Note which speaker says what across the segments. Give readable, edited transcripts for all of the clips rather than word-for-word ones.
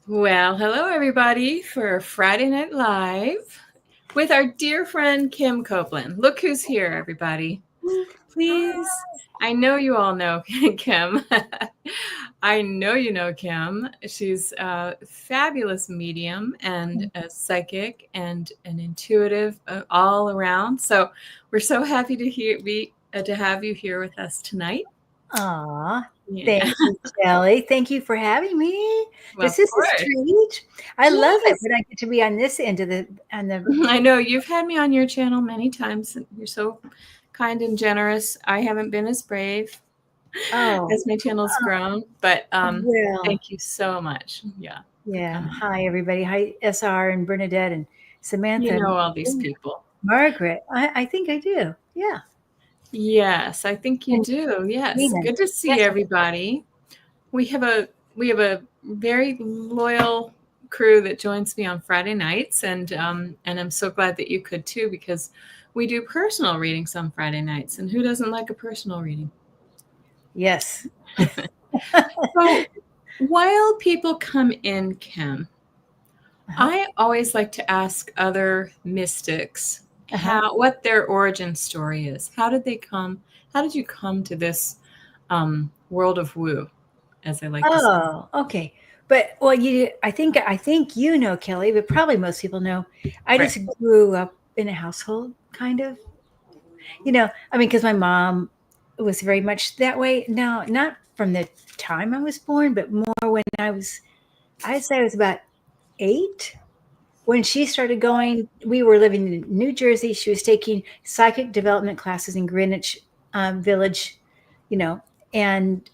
Speaker 1: Well, hello everybody for Friday Night Live with our dear friend Kim Copeland. Look who's here, everybody. Please, I know you all know Kim. I know you know Kim. She's a fabulous medium and a psychic and an intuitive all around. So we're so happy to have you here with us tonight.
Speaker 2: Aw,
Speaker 1: Yeah,
Speaker 2: thank you, Kelly. Thank you for having me.
Speaker 1: well, of
Speaker 2: This is a
Speaker 1: course.
Speaker 2: treat. I love it
Speaker 1: Yes.
Speaker 2: when I get to be on this end of the.
Speaker 1: I know you've had me on your channel many times. You're so kind and generous. I haven't been as brave
Speaker 2: Oh,
Speaker 1: as my channel's grown, but
Speaker 2: well,
Speaker 1: thank you so much. Yeah, for
Speaker 2: yeah.
Speaker 1: coming.
Speaker 2: Hi, everybody. Hi, SR and Bernadette and
Speaker 1: You
Speaker 2: Samantha
Speaker 1: know
Speaker 2: and
Speaker 1: all these people.
Speaker 2: Margaret. I think I do. Yeah.
Speaker 1: Yes, I think you
Speaker 2: And
Speaker 1: do. Yes,
Speaker 2: Nina.
Speaker 1: good to see
Speaker 2: Yes.
Speaker 1: everybody. We have a we have a very loyal crew that joins me on Friday nights, and I'm so glad that you could too because we do personal readings on Friday nights, and who doesn't like a personal reading?
Speaker 2: Yes.
Speaker 1: So while people come in, Kim,
Speaker 2: Uh-huh.
Speaker 1: I always like to ask other mystics
Speaker 2: Uh-huh.
Speaker 1: what their origin story is. How did they come? How did you come to this world of woo, as I like to say?
Speaker 2: Oh, okay. But well, I think you know, Kelly, but probably most people know. I
Speaker 1: Right.
Speaker 2: just grew up in a household, kind of. I mean, because my mom was very much that way. Now, not from the time I was born, but more when I'd say I was about 8 when she started going. We were living in New Jersey. She was taking psychic development classes in Greenwich Village, you know, and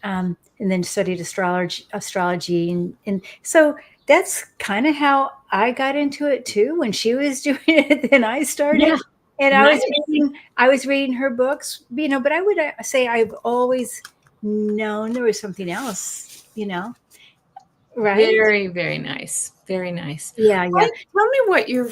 Speaker 2: then studied astrology, and so that's kind of how I got into it too. When she was doing it, then I
Speaker 1: Yeah.
Speaker 2: started, and
Speaker 1: Nice.
Speaker 2: I was reading her books, but I would say I've always known there was something else, right?
Speaker 1: Very, very nice. Very nice.
Speaker 2: Yeah, yeah.
Speaker 1: Tell me what your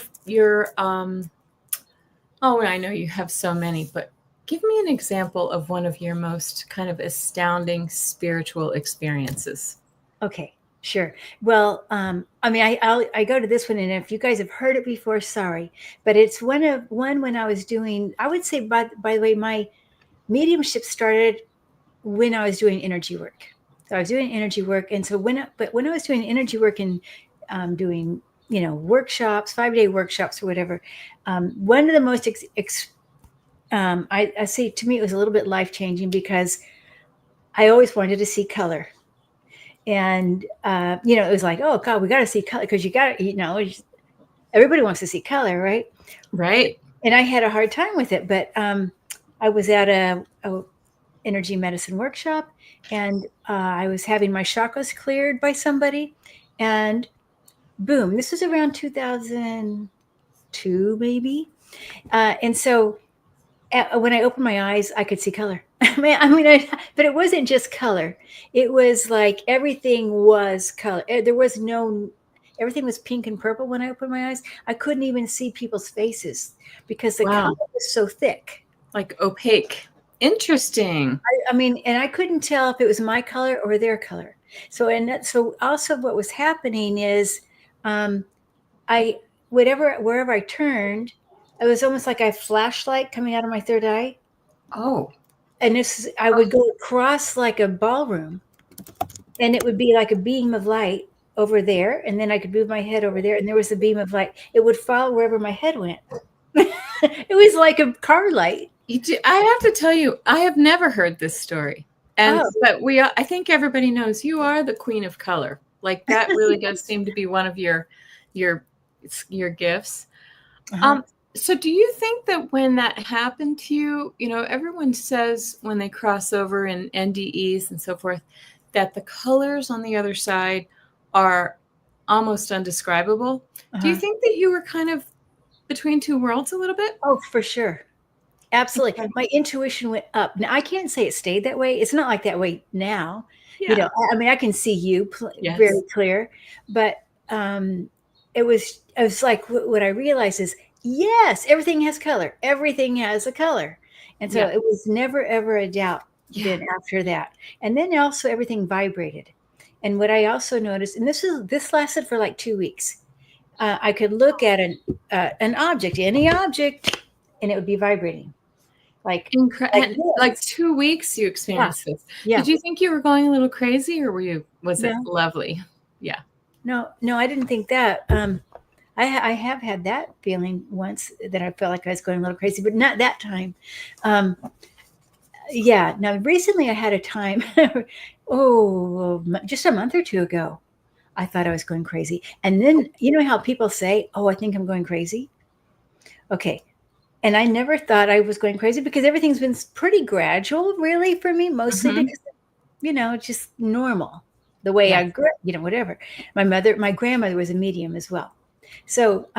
Speaker 1: oh, I know you have so many, but give me an example of one of your most kind of astounding spiritual experiences.
Speaker 2: Okay, sure. Well, I mean, I go to this one, and if you guys have heard it before, sorry, but it's one when I was doing. I would say, by the way, my mediumship started when I was doing energy work. So I was doing energy work, and so when I was doing energy work and doing workshops, 5-day workshops or whatever, one of the most I say to me it was a little bit life changing because I always wanted to see color. And it was like, oh God, we got to see color because everybody wants to see color, right?
Speaker 1: Right.
Speaker 2: And I had a hard time with it, but I was at a energy medicine workshop, and I was having my chakras cleared by somebody, and boom, this was around 2002 maybe, and so when I opened my eyes, I could see color. But it wasn't just color. It was like everything was color. Everything was pink and purple when I opened my eyes. I couldn't even see people's faces because the color
Speaker 1: Wow.
Speaker 2: was so thick.
Speaker 1: Like opaque. Interesting.
Speaker 2: And I couldn't tell if it was my color or their color. So also what was happening is, um, I wherever I turned, it was almost like a flashlight coming out of my third eye.
Speaker 1: Oh,
Speaker 2: And I would go across like a ballroom, and it would be like a beam of light over there, and then I could move my head over there, and there was a beam of light. It would follow wherever my head went. It was like a car light.
Speaker 1: I have to tell you, I have never heard this story. And
Speaker 2: Oh,
Speaker 1: but I think everybody knows you are the queen of color. Like that really does seem to be one of your your gifts.
Speaker 2: uh-huh.
Speaker 1: Um, so do you think that when that happened to you, everyone says when they cross over in NDEs and so forth, that the colors on the other side are almost undescribable. Do you
Speaker 2: Uh-huh.
Speaker 1: think that you were kind of between two worlds a little bit?
Speaker 2: Oh, for sure. Absolutely.
Speaker 1: Okay.
Speaker 2: My intuition went up. Now, I can't say it stayed that way. It's not like that way now.
Speaker 1: Yeah.
Speaker 2: I mean, I can see you very
Speaker 1: Yes.
Speaker 2: clear, but it was like what I realized is, yes, everything has color. Everything has a color. And so
Speaker 1: Yeah.
Speaker 2: it was never, ever a doubt
Speaker 1: Yeah.
Speaker 2: then after that. And then also everything vibrated. And what I also noticed, and this lasted for like 2 weeks, I could look at an object, any object, and it would be vibrating, like
Speaker 1: Like
Speaker 2: this.
Speaker 1: 2 weeks you
Speaker 2: Yeah,
Speaker 1: experienced this.
Speaker 2: yeah.
Speaker 1: Did you think you were going a little crazy, or was it
Speaker 2: No,
Speaker 1: lovely? Yeah.
Speaker 2: no, I didn't think that. I have had that feeling once that I felt like I was going a little crazy, but not that time. Um, yeah. Now, recently I had a time, just a month or two ago, I thought I was going crazy. And then, you know how people say, oh, I think I'm going crazy? Okay. And I never thought I was going crazy because everything's been pretty gradual, really, for me, mostly
Speaker 1: Mhm.
Speaker 2: because, just normal, the way I
Speaker 1: Yes.
Speaker 2: grew up, whatever. My grandmother was a medium as well. So,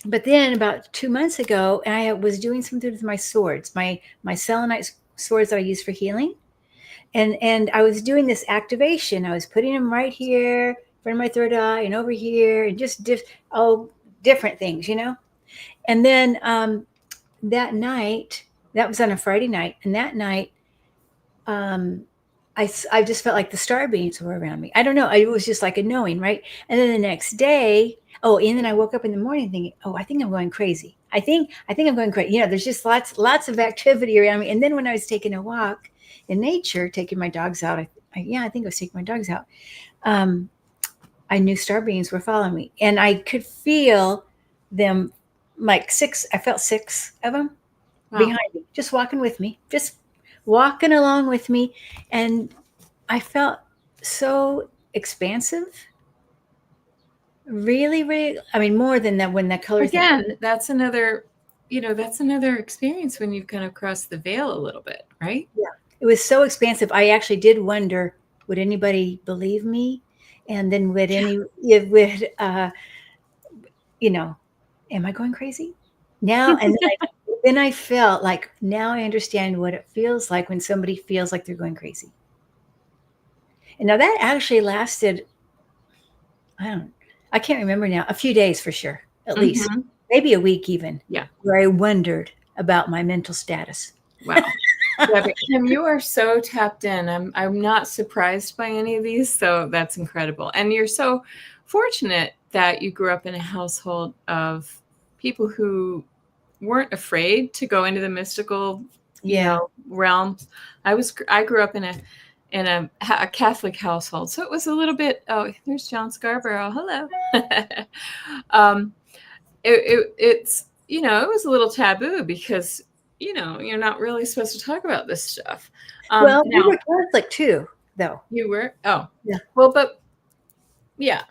Speaker 2: but then about 2 months ago, I was doing something with my swords, my selenite swords that I use for healing, and I was doing this activation. I was putting them right here, in front of my third eye, and over here, and just different things, And then that night, that was on a Friday night, and that night, um, I just felt like the star beams were around me. I don't know. It was just like a knowing, right? And then the next day, and then I woke up in the morning thinking, oh, I think I'm going crazy. I think I'm going crazy. There's just lots of activity around me. And then when I was taking a walk in nature, taking my dogs out, I think I was taking my dogs out. Um, I knew star beings were following me, and I could feel them, like six. I felt six of them
Speaker 1: Wow.
Speaker 2: behind me, just walking with me, just walking along with me. And I felt so expansive. Really, really, I mean, more than that when that color thing.
Speaker 1: Again, that's another experience when you've kind of crossed the veil a little bit, right?
Speaker 2: Yeah. It was so expansive. I actually did wonder, would anybody believe me? And then am I going crazy? Now, and then I felt like, now I understand what it feels like when somebody feels like they're going crazy. And now that actually lasted, I can't remember now, a few days for sure, at least,
Speaker 1: Mhm.
Speaker 2: maybe a week even,
Speaker 1: Yeah.
Speaker 2: where I wondered about my mental status.
Speaker 1: Wow. Yeah, but Kim, you are so tapped in. I'm not surprised by any of these, so that's incredible. And you're so fortunate that you grew up in a household of people who weren't afraid to go into the mystical,
Speaker 2: Yeah.
Speaker 1: realms. I grew up in a Catholic household, so it was a little bit. Oh, there's John Scarborough. Hello. um, it's it was a little taboo because you're not really supposed to talk about this stuff.
Speaker 2: Well, we
Speaker 1: Now
Speaker 2: were Catholic too, though.
Speaker 1: you were
Speaker 2: Yeah.
Speaker 1: well, but yeah,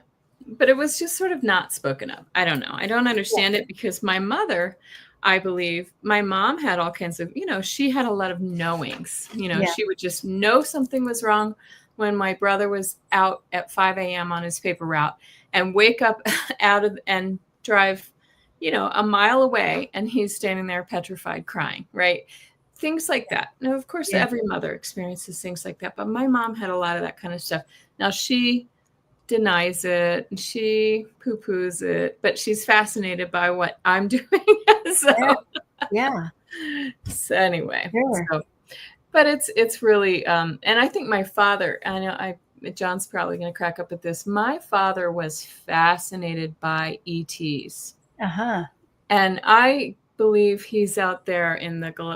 Speaker 1: but it was just sort of not spoken of. I don't know. I don't
Speaker 2: Yeah.
Speaker 1: understand it because my mother, I believe, my mom had all kinds of, she had a lot of knowings.
Speaker 2: Yeah.
Speaker 1: She would just know something was wrong when my brother was out at 5 a.m. on his paper route and wake up and drive, a mile away, and he's standing there petrified crying, right? Things like that. Now, of course,
Speaker 2: Yeah.
Speaker 1: every mother experiences things like that, but my mom had a lot of that kind of stuff. Now, she denies it, and she poo-poos it, but she's fascinated by what I'm doing.
Speaker 2: Yeah.
Speaker 1: so,
Speaker 2: Yeah.
Speaker 1: so anyway,
Speaker 2: Sure.
Speaker 1: but it's really, and I think my father, I know John's probably going to crack up at this. My father was fascinated by ETs,
Speaker 2: Uh-huh.
Speaker 1: and I believe he's out there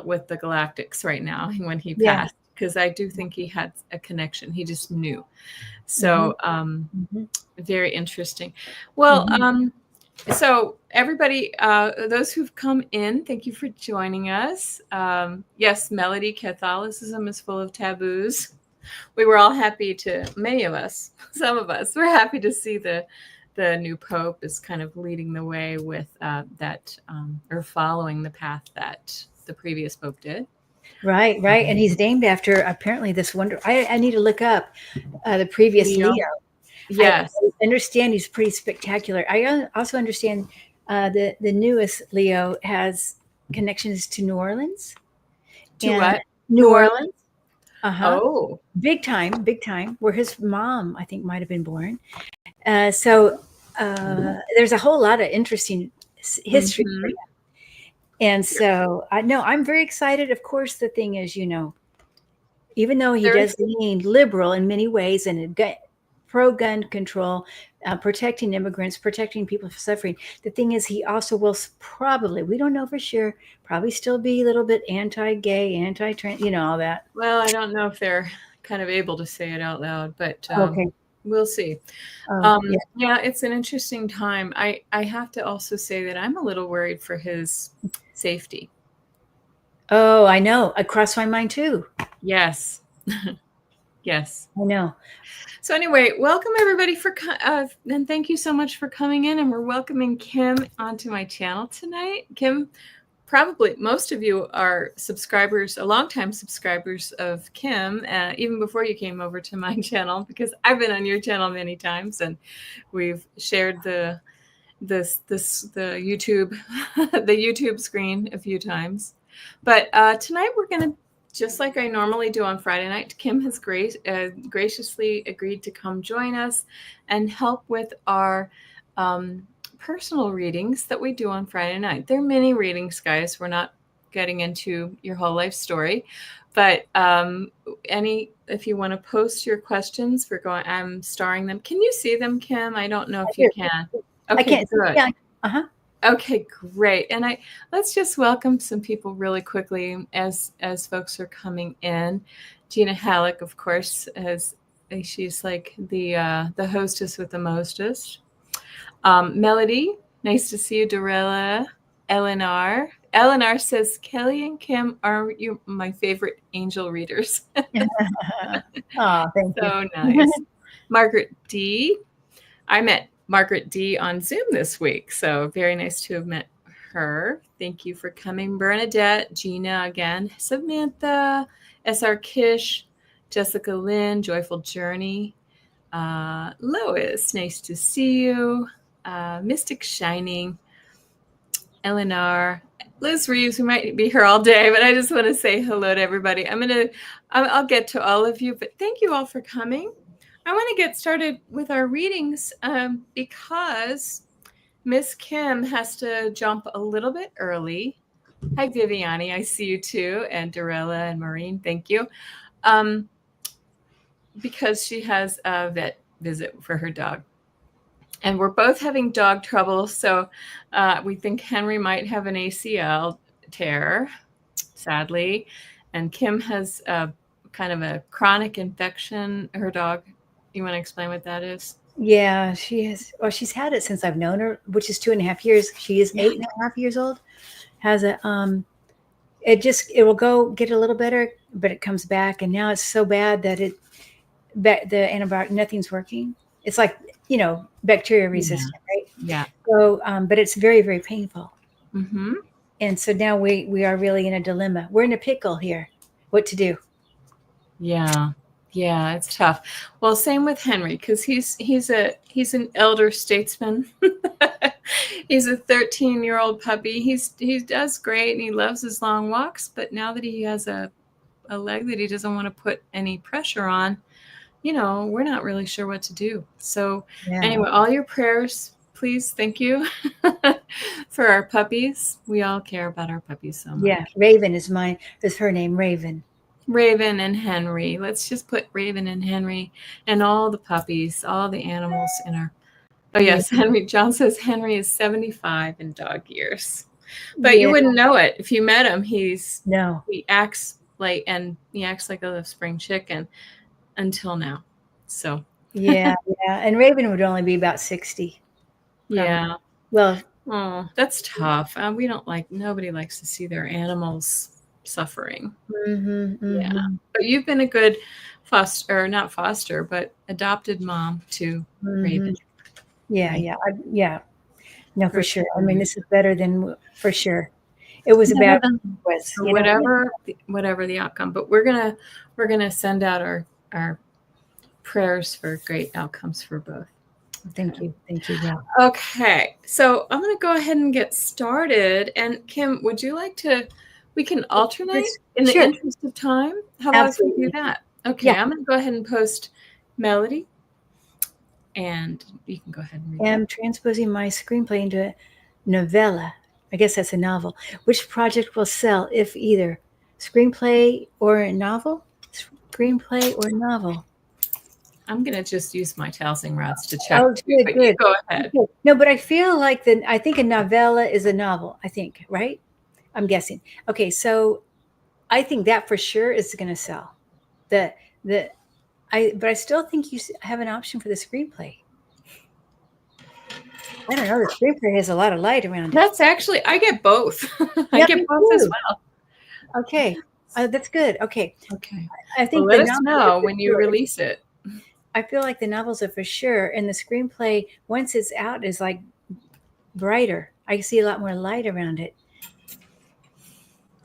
Speaker 1: with the Galactics right now when he
Speaker 2: Yeah.
Speaker 1: passed, because I do think he had a connection. He just knew.
Speaker 2: Mhm.
Speaker 1: So,
Speaker 2: Mhm.
Speaker 1: very interesting. Well,
Speaker 2: Mhm.
Speaker 1: so everybody, those who've come in, thank you for joining us. Yes, Melody, Catholicism is full of taboos. We were all happy many of us, some of us, we're happy to see the new Pope is kind of leading the way with that, or following the path that the previous Pope did.
Speaker 2: Right, right. And he's named after apparently this wonder. I need to look up the previous
Speaker 1: Leo.
Speaker 2: Leo.
Speaker 1: Yes.
Speaker 2: I understand he's pretty spectacular. I also understand the newest Leo has connections to New Orleans.
Speaker 1: To
Speaker 2: And
Speaker 1: what?
Speaker 2: New Orleans. Uh-huh.
Speaker 1: Oh.
Speaker 2: Big time, where his mom, I think, might have been born. So there's a whole lot of interesting history for
Speaker 1: Mhm.
Speaker 2: you. And so I know I'm very excited. Of course, the thing is, even though he does lean liberal in many ways and pro-gun control, protecting immigrants, protecting people from suffering. The thing is, he also will probably, we don't know for sure, probably still be a little bit anti-gay, anti-trans, all that.
Speaker 1: Well, I don't know if they're kind of able to say it out loud, but
Speaker 2: Okay.
Speaker 1: we'll see. Yeah, it's an interesting time. I have to also say that I'm a little worried for his safety.
Speaker 2: Oh, I know. It crossed my mind too.
Speaker 1: Yes. Yes.
Speaker 2: I know.
Speaker 1: So anyway, welcome everybody and thank you so much for coming in. And we're welcoming Kim onto my channel tonight. Kim, probably most of you are subscribers, longtime subscribers of Kim, even before you came over to my channel, because I've been on your channel many times and we've shared the YouTube the YouTube screen a few times. But tonight we're going to, just like I normally do on Friday night, Kim has graciously agreed to come join us and help with our personal readings that we do on Friday night. They're mini readings, guys. We're not getting into your whole life story, but if you want to post your questions, I'm starring them. Can you see them, Kim? I don't know if you can. Okay,
Speaker 2: I can't.
Speaker 1: good.
Speaker 2: Yeah.
Speaker 1: Okay, great. And let's just welcome some people really quickly as folks are coming in. Gina Halleck, of course, she's like the hostess with the mostest. Melody, nice to see you. Dorella, Eleanor says, Kelly and Kim are you my favorite angel readers.
Speaker 2: Oh, thank you.
Speaker 1: So nice. Margaret D. I met Margaret D on Zoom this week, so very nice to have met her. Thank you for coming. Bernadette, Gina again, Samantha, SR Kish, Jessica Lynn, Joyful Journey, Lois, nice to see you. Mystic Shining, Eleanor, Liz Reeves, who might be here all day, but I just want to say hello to everybody. I'll get to all of you, but thank you all for coming. I want to get started with our readings because Miss Kim has to jump a little bit early. Hi, Viviani. I see you too. And Dorella and Maureen, thank you. Because she has a vet visit for her dog. And we're both having dog trouble. So we think Henry might have an ACL tear, sadly. And Kim has kind of a chronic infection. Her dog, you want to explain what that is?
Speaker 2: Yeah, she has. Well, she's had it since I've known her, which is 2.5 years. She is 8.5 years old. Has a it will go get a little better, but it comes back, and now it's so bad that the antibiotic, nothing's working. It's like bacteria resistant, right?
Speaker 1: Yeah.
Speaker 2: So, but it's very, very painful.
Speaker 1: Mm-hmm.
Speaker 2: And so now we are really in a dilemma. We're in a pickle here. What to do?
Speaker 1: Yeah, it's tough. Well, same with Henry, because he's an elder statesman. He's a 13-year-old puppy. He does great and he loves his long walks, but now that he has a leg that he doesn't want to put any pressure on, we're not really sure what to do. So Anyway, all your prayers, please. Thank you for our puppies. We all care about our puppies so much.
Speaker 2: Yeah, Raven is her name, Raven.
Speaker 1: Raven and Henry. Let's just put Raven and Henry and all the puppies, all the animals in our. Oh yes, Henry. John says Henry is 75 in dog years, but you wouldn't know it if you met him. He acts like a spring chicken until now. So
Speaker 2: yeah, and Raven would only be about 60.
Speaker 1: Yeah.
Speaker 2: Well,
Speaker 1: that's tough. Nobody likes to see their animals suffering. Yeah, but you've been a good not foster, but adopted mom to Raven.
Speaker 2: Yeah. No, for sure. I mean, this is better than for sure. It was about
Speaker 1: whatever the outcome. But we're gonna send out our prayers for great outcomes for both.
Speaker 2: Thank you. Yeah.
Speaker 1: Okay, so I'm going to go ahead and get started. And Kim, would you like to? We can alternate in the interest of time. How about if we do that? Okay, I'm going to go ahead and post Melody, and you can go ahead and read.
Speaker 2: I'm transposing my screenplay into a novella. I guess that's a novel. Which project will sell if either screenplay or a novel? Screenplay or novel?
Speaker 1: I'm going to just use my dowsing rods to check
Speaker 2: Oh,
Speaker 1: too,
Speaker 2: good,
Speaker 1: but you
Speaker 2: good.
Speaker 1: go ahead.
Speaker 2: Okay. No, but I feel like I think a novella is a novel, I think, right? I'm guessing. Okay, so I think that for sure is going to sell. The the but I still think you have an option for the screenplay. I don't know. The screenplay has a lot of light around it.
Speaker 1: That's actually, I get both. I
Speaker 2: Yeah,
Speaker 1: get
Speaker 2: me
Speaker 1: both as
Speaker 2: too.
Speaker 1: well.
Speaker 2: Okay, that's good. Okay,
Speaker 1: Okay.
Speaker 2: I
Speaker 1: Well,
Speaker 2: think
Speaker 1: let
Speaker 2: the
Speaker 1: us
Speaker 2: novels are
Speaker 1: know
Speaker 2: for
Speaker 1: when you
Speaker 2: sure.
Speaker 1: release it.
Speaker 2: I feel like the novels are for sure, and the screenplay once it's out is like brighter. I see a lot more light around it.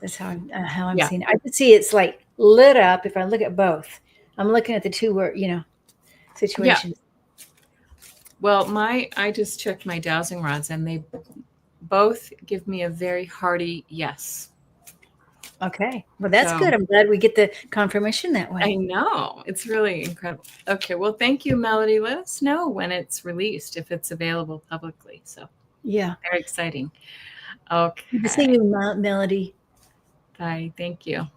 Speaker 2: That's how I'm
Speaker 1: Yeah.
Speaker 2: seeing it. I could see it's like lit up if I look at both. I'm looking at the two
Speaker 1: Yeah.
Speaker 2: situations.
Speaker 1: Well, I just checked my dowsing rods and they both give me a very hearty yes.
Speaker 2: Okay. Well, that's
Speaker 1: So
Speaker 2: good. I'm glad we get the confirmation that
Speaker 1: I
Speaker 2: way.
Speaker 1: know. It's really incredible. Okay. Well, thank you, Melody. Let us know when it's released, if it's available publicly. So
Speaker 2: Yeah.
Speaker 1: very exciting.
Speaker 2: Good to see
Speaker 1: Okay.
Speaker 2: you, Melody.
Speaker 1: Bye. Thank you.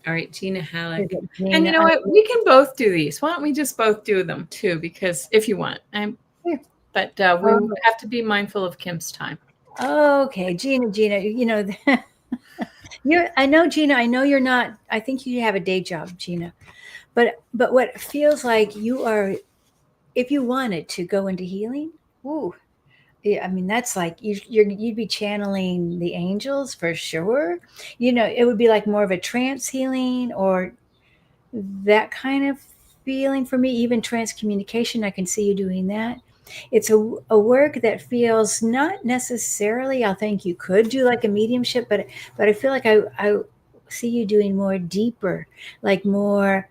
Speaker 1: All right, Gina Halleck. And you
Speaker 2: Gina,
Speaker 1: know what? We can both do these. Why don't we just both do them too? Because if you want, but we have to be mindful of Kim's time.
Speaker 2: okay, Gina, I know, Gina, I know you're not, I think you have a day job, Gina, but what feels like you are, if you wanted to go into healing, ooh, yeah, I mean, that's like you'd be channeling the angels for sure. It would be like more of a trance healing or that kind of feeling for me, even trance communication. I can see you doing that. It's a work that feels not necessarily, I think you could do like a mediumship, but I feel like I see you doing more deeper, like more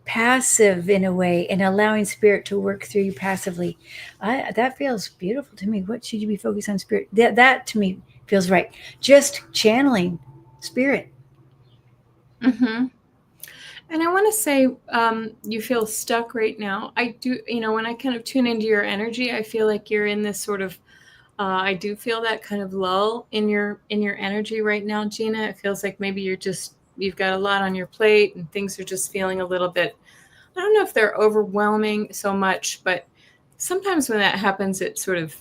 Speaker 2: passive in a way, and allowing spirit to work through you passively. That feels beautiful to me. What should you be focused on? Spirit. That to me feels right. Just channeling spirit.
Speaker 1: Mm-hmm. And I want to say, you feel stuck right now. I do, when I kind of tune into your energy, I feel like you're in this sort of, I do feel that kind of lull in your energy right now, Gina. It feels like maybe you've got a lot on your plate and things are just feeling a little bit, I don't know if they're overwhelming so much, but sometimes when that happens, it sort of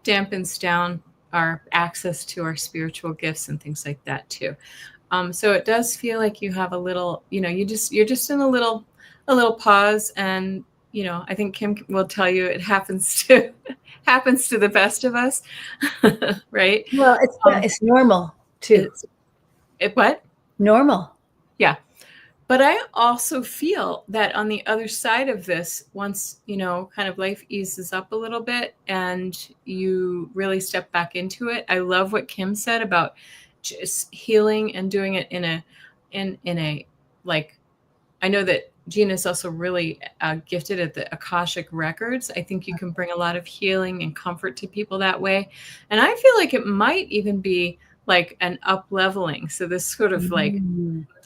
Speaker 1: dampens down our access to our spiritual gifts and things like that too. So it does feel like you have a little, you're just in a little pause, and I think Kim will tell you it happens to happens to the best of us, right?
Speaker 2: Well, it's normal too.
Speaker 1: What?
Speaker 2: Normal.
Speaker 1: Yeah. But I also feel that on the other side of this, once, kind of life eases up a little bit and you really step back into it, I love what Kim said about just healing and doing it in a, like, I know that Gina's also really gifted at the Akashic records. I think you can bring a lot of healing and comfort to people that way. And I feel like it might even be like an up leveling. So this sort of like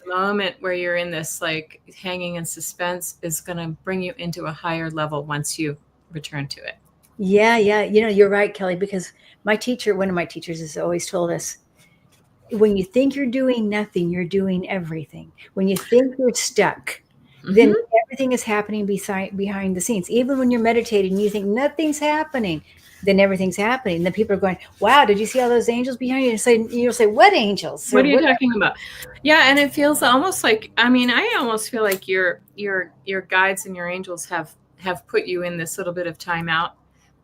Speaker 1: moment where you're in this like hanging in suspense is going to bring you into a higher level once you return to it.
Speaker 2: Yeah. You're right, Kelly, because one of my teachers has always told us, when you think you're doing nothing, you're doing everything. When you think you're stuck, then everything is happening behind the scenes. Even when you're meditating and you think nothing's happening, then everything's happening. Then people are going, wow, did you see all those angels behind you? And you'll say, what angels?
Speaker 1: What are you talking about? Yeah, and it feels almost like, I almost feel like your guides and your angels have put you in this little bit of timeout,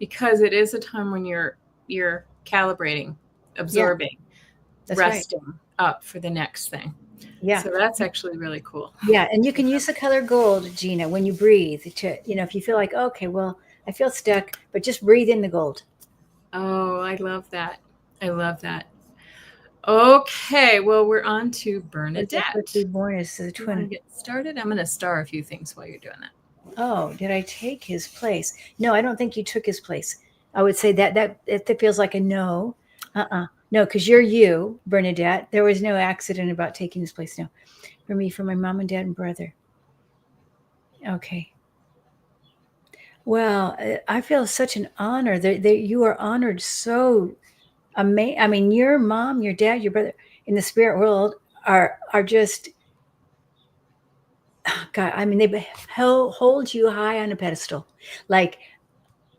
Speaker 1: because it is a time when you're calibrating, absorbing, resting up for the next thing.
Speaker 2: Yeah.
Speaker 1: So that's actually really cool.
Speaker 2: Yeah, and you can use the color gold, Gina, when you breathe to, if you feel like, okay, well, I feel stuck, but just breathe in the gold.
Speaker 1: Oh, I love that. I love that. Okay, well, we're on to Bernadette.
Speaker 2: Be born as the
Speaker 1: Do you want to
Speaker 2: twin.
Speaker 1: get started? I'm going to star a few things while you're doing that.
Speaker 2: Oh, did I take his place? No, I don't think you took his place. I would say that feels like a no. No, because you're you, Bernadette. There was no accident about taking his place. No, for me, for my mom and dad and brother. Okay. Well, I feel such an honor that you are honored so amazing. I mean, your mom, your dad, your brother in the spirit world are just God, I mean, they hold you high on a pedestal, like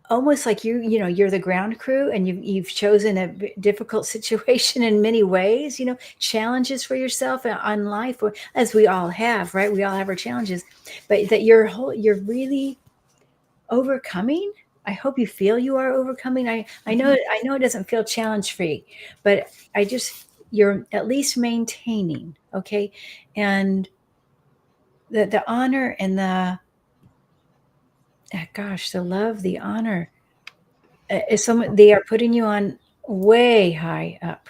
Speaker 2: almost like you're the ground crew, and you've chosen a difficult situation in many ways, challenges for yourself on life, or as we all have, right? We all have our challenges, but that you're really overcoming. I hope you feel you are overcoming. I know it doesn't feel challenge free, but you're at least maintaining, okay? And the honor and the love, the honor, is someone they are putting you on way high up.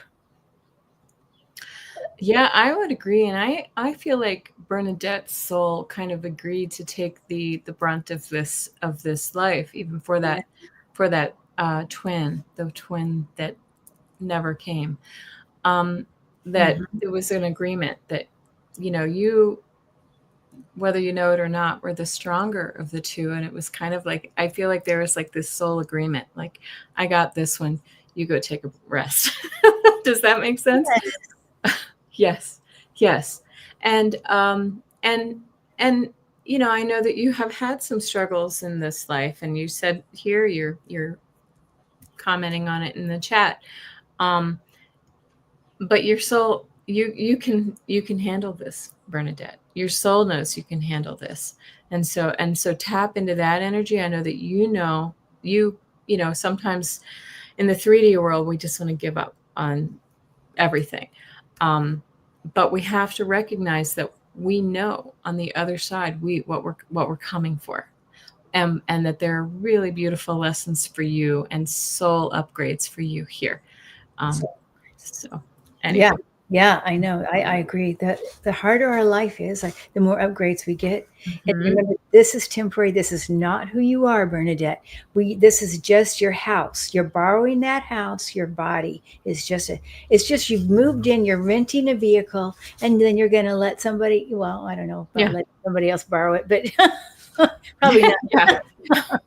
Speaker 1: Yeah, I would agree. And I feel like Bernadette's soul kind of agreed to take the brunt of this life, even for
Speaker 2: Yeah.
Speaker 1: that twin, the twin that never came. That
Speaker 2: Mhm.
Speaker 1: there was an agreement that, you, whether you know it or not, were the stronger of the two. And it was kind of like, I feel like there was like this soul agreement, like, I got this one, you go take a rest. Does that make sense? Yes, yes. And and I know that you have had some struggles in this life, and you said here you're commenting on it in the chat. But your soul, you can handle this, Bernadette. Your soul knows you can handle this. And so tap into that energy. I know that sometimes in the 3D world we just want to give up on everything. But we have to recognize that we know on the other side what we're coming for, and that there are really beautiful lessons for you and soul upgrades for you here. So
Speaker 2: Yeah,
Speaker 1: anyway.
Speaker 2: yeah, I know. I agree that the harder our life is, like the more upgrades we get. And
Speaker 1: Mhm.
Speaker 2: remember, this is temporary. This is not who you are, Bernadette. This is just your house. You're borrowing that house. Your body is it's just you've moved in, you're renting a vehicle, and then you're going to let somebody, well, I don't know about
Speaker 1: Yeah.
Speaker 2: letting somebody else borrow it, but probably not.
Speaker 1: Yeah.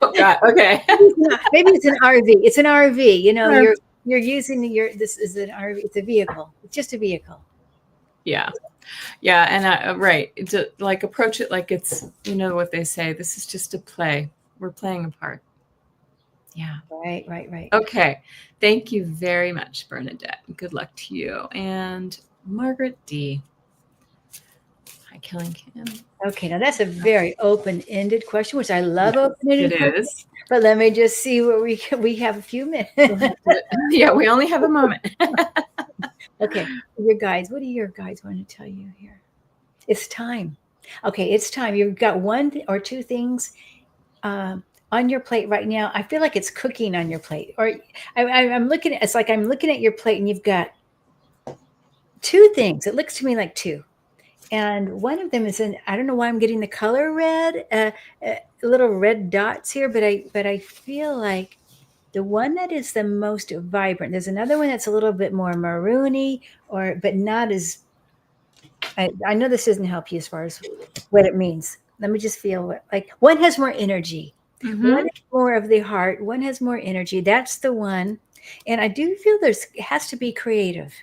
Speaker 1: Oh God. Okay.
Speaker 2: Maybe it's an RV. It's an RV.
Speaker 1: Sure.
Speaker 2: You're using this is an RV. It's a vehicle. It's just a vehicle.
Speaker 1: Yeah. Yeah. And right. Like approach it like it's, what they say. This is just a play. We're playing a part. Yeah.
Speaker 2: Right.
Speaker 1: Okay. Thank you very much, Bernadette. Good luck to you. And Margaret D. Hi, Killing Kim.
Speaker 2: Okay, now that's a very open-ended question, which I love
Speaker 1: Yes,
Speaker 2: open-ended
Speaker 1: it
Speaker 2: questions.
Speaker 1: is.
Speaker 2: But let me just see what we have a few minutes.
Speaker 1: Yeah, we only have a moment.
Speaker 2: Okay, your guides. What do your guides want to tell you here? It's time. Okay, it's time. You've got one or two things on your plate right now. I feel like it's cooking on your plate, or I'm looking at. It's like I'm looking at your plate, and you've got two things. It looks to me like two. And one of them is I don't know why I'm getting the color red, little red dots here, but I feel like the one that is the most vibrant. There's another one that's a little bit more maroony, but not as. I know this doesn't help you as far as what it means. Let me just feel like one has more energy, one
Speaker 1: Mm-hmm.
Speaker 2: is more of the heart, one has more energy. That's the one, and I do feel it has to be creative.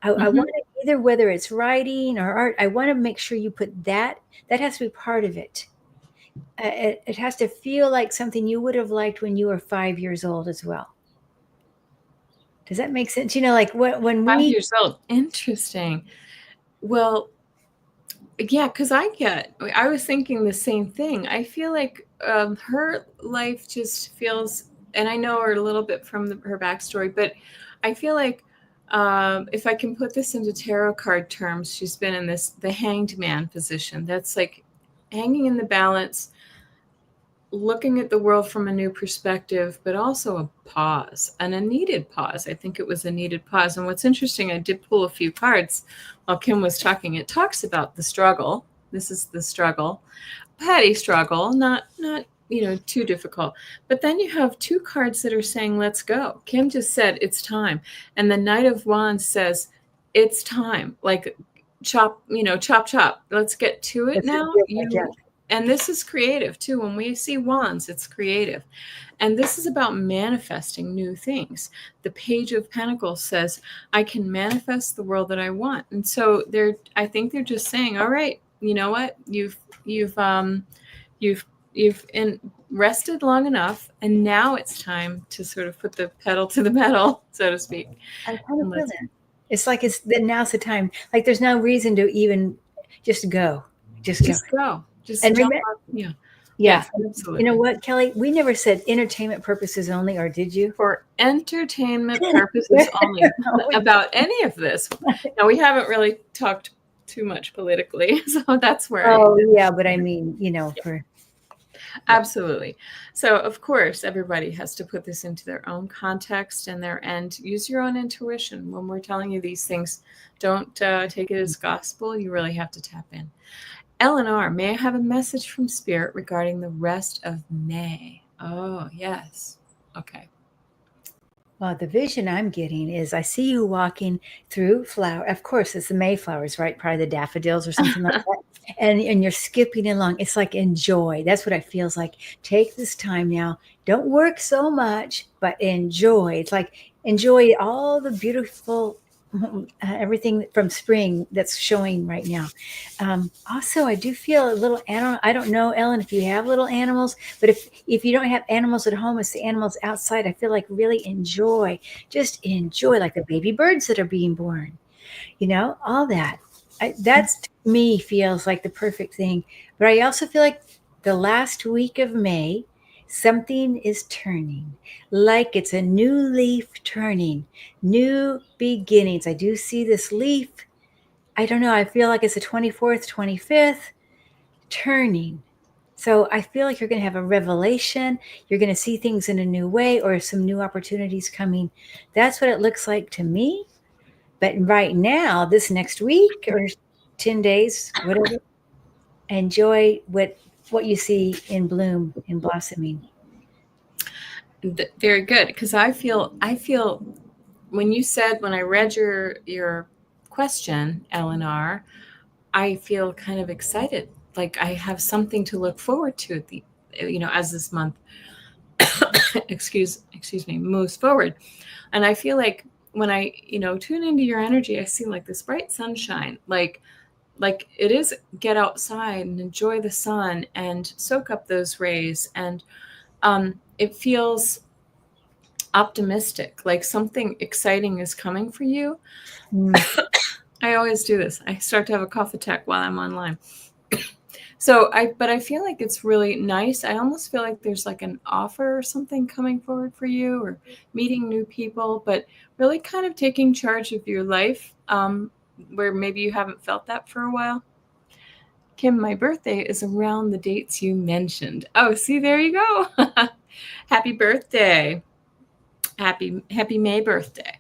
Speaker 2: I
Speaker 1: Mm-hmm.
Speaker 2: want to either, whether it's writing or art, I want to make sure you put that has to be part of it. It has to feel like something you would have liked when you were 5 years old as well. Does that make sense? Like when
Speaker 1: 5 years old. Interesting. Well, yeah, because I was thinking the same thing. I feel like her life just feels, and I know her a little bit from her backstory, but I feel like if I can put this into tarot card terms, she's been in the hanged man position. That's like hanging in the balance, looking at the world from a new perspective, but also a pause, and a needed pause. I think it was a needed pause. And what's interesting, I did pull a few cards while Kim was talking. It talks about the struggle. This is the struggle, petty struggle, not too difficult. But then you have two cards that are saying, let's go. Kim just said, it's time. And the Knight of Wands says, it's time. Like chop, chop. Let's get to it
Speaker 2: it's
Speaker 1: now.
Speaker 2: yeah.
Speaker 1: And this is creative too. When we see wands, it's creative. And this is about manifesting new things. The Page of Pentacles says, I can manifest the world that I want. And so I think they're just saying, all right, you know what? You've rested long enough, and now it's time to sort of put the pedal to the metal, so to speak.
Speaker 2: I kind of
Speaker 1: And
Speaker 2: feel
Speaker 1: let's
Speaker 2: that. It's like now's the time. Like there's no reason to even just go. Just go.
Speaker 1: just go. Just
Speaker 2: And
Speaker 1: jump
Speaker 2: remember,
Speaker 1: off. Yeah.
Speaker 2: yeah.
Speaker 1: Yes,
Speaker 2: You know
Speaker 1: absolutely.
Speaker 2: what, Kelly? We never said entertainment purposes only, or did you?
Speaker 1: For entertainment purposes only about any of this. Now, we haven't really talked too much politically, so that's where I
Speaker 2: Oh, yeah, but I mean, for yeah.
Speaker 1: absolutely. So, of course, everybody has to put this into their own context and use your own intuition. When we're telling you these things, don't take it as gospel. You really have to tap in. Eleanor, may I have a message from Spirit regarding the rest of May? Oh, yes. Okay.
Speaker 2: Well, the vision I'm getting is I see you walking through flower. Of course, it's the Mayflowers, right? Probably the daffodils or something like that. And you're skipping along. It's like enjoy. That's what it feels like. Take this time now. Don't work so much, but enjoy. It's like enjoy all the beautiful everything from spring that's showing right now. Also, I do feel a little animal. I don't know, Ellen, if you have little animals, but if you don't have animals at home, it's the animals outside. I feel like really just enjoy, like the baby birds that are being born. All that. That's to me feels like the perfect thing. But I also feel like the last week of May, something is turning, like it's a new leaf turning, new beginnings. I do see this leaf. I don't know. I feel like it's the 24th, 25th turning. So I feel like you're going to have a revelation. You're going to see things in a new way or some new opportunities coming. That's what it looks like to me. But right now, this next week or 10 days, whatever, enjoy what you see in bloom and blossoming.
Speaker 1: Very good, because I feel when I read your question, Eleanor, I feel kind of excited. Like I have something to look forward to at the as this month excuse me moves forward. And I feel like when I tune into your energy, I see like this bright sunshine, like it is, get outside and enjoy the sun and soak up those rays. And it feels optimistic, like something exciting is coming for you.
Speaker 2: Mm.
Speaker 1: I always do this. I start to have a cough attack while I'm online. But I feel like it's really nice. I almost feel like there's like an offer or something coming forward for you, or meeting new people, but really kind of taking charge of your life, where maybe you haven't felt that for a while. Kim, my birthday is around the dates you mentioned. Oh, see, there you go. Happy birthday. Happy May birthday.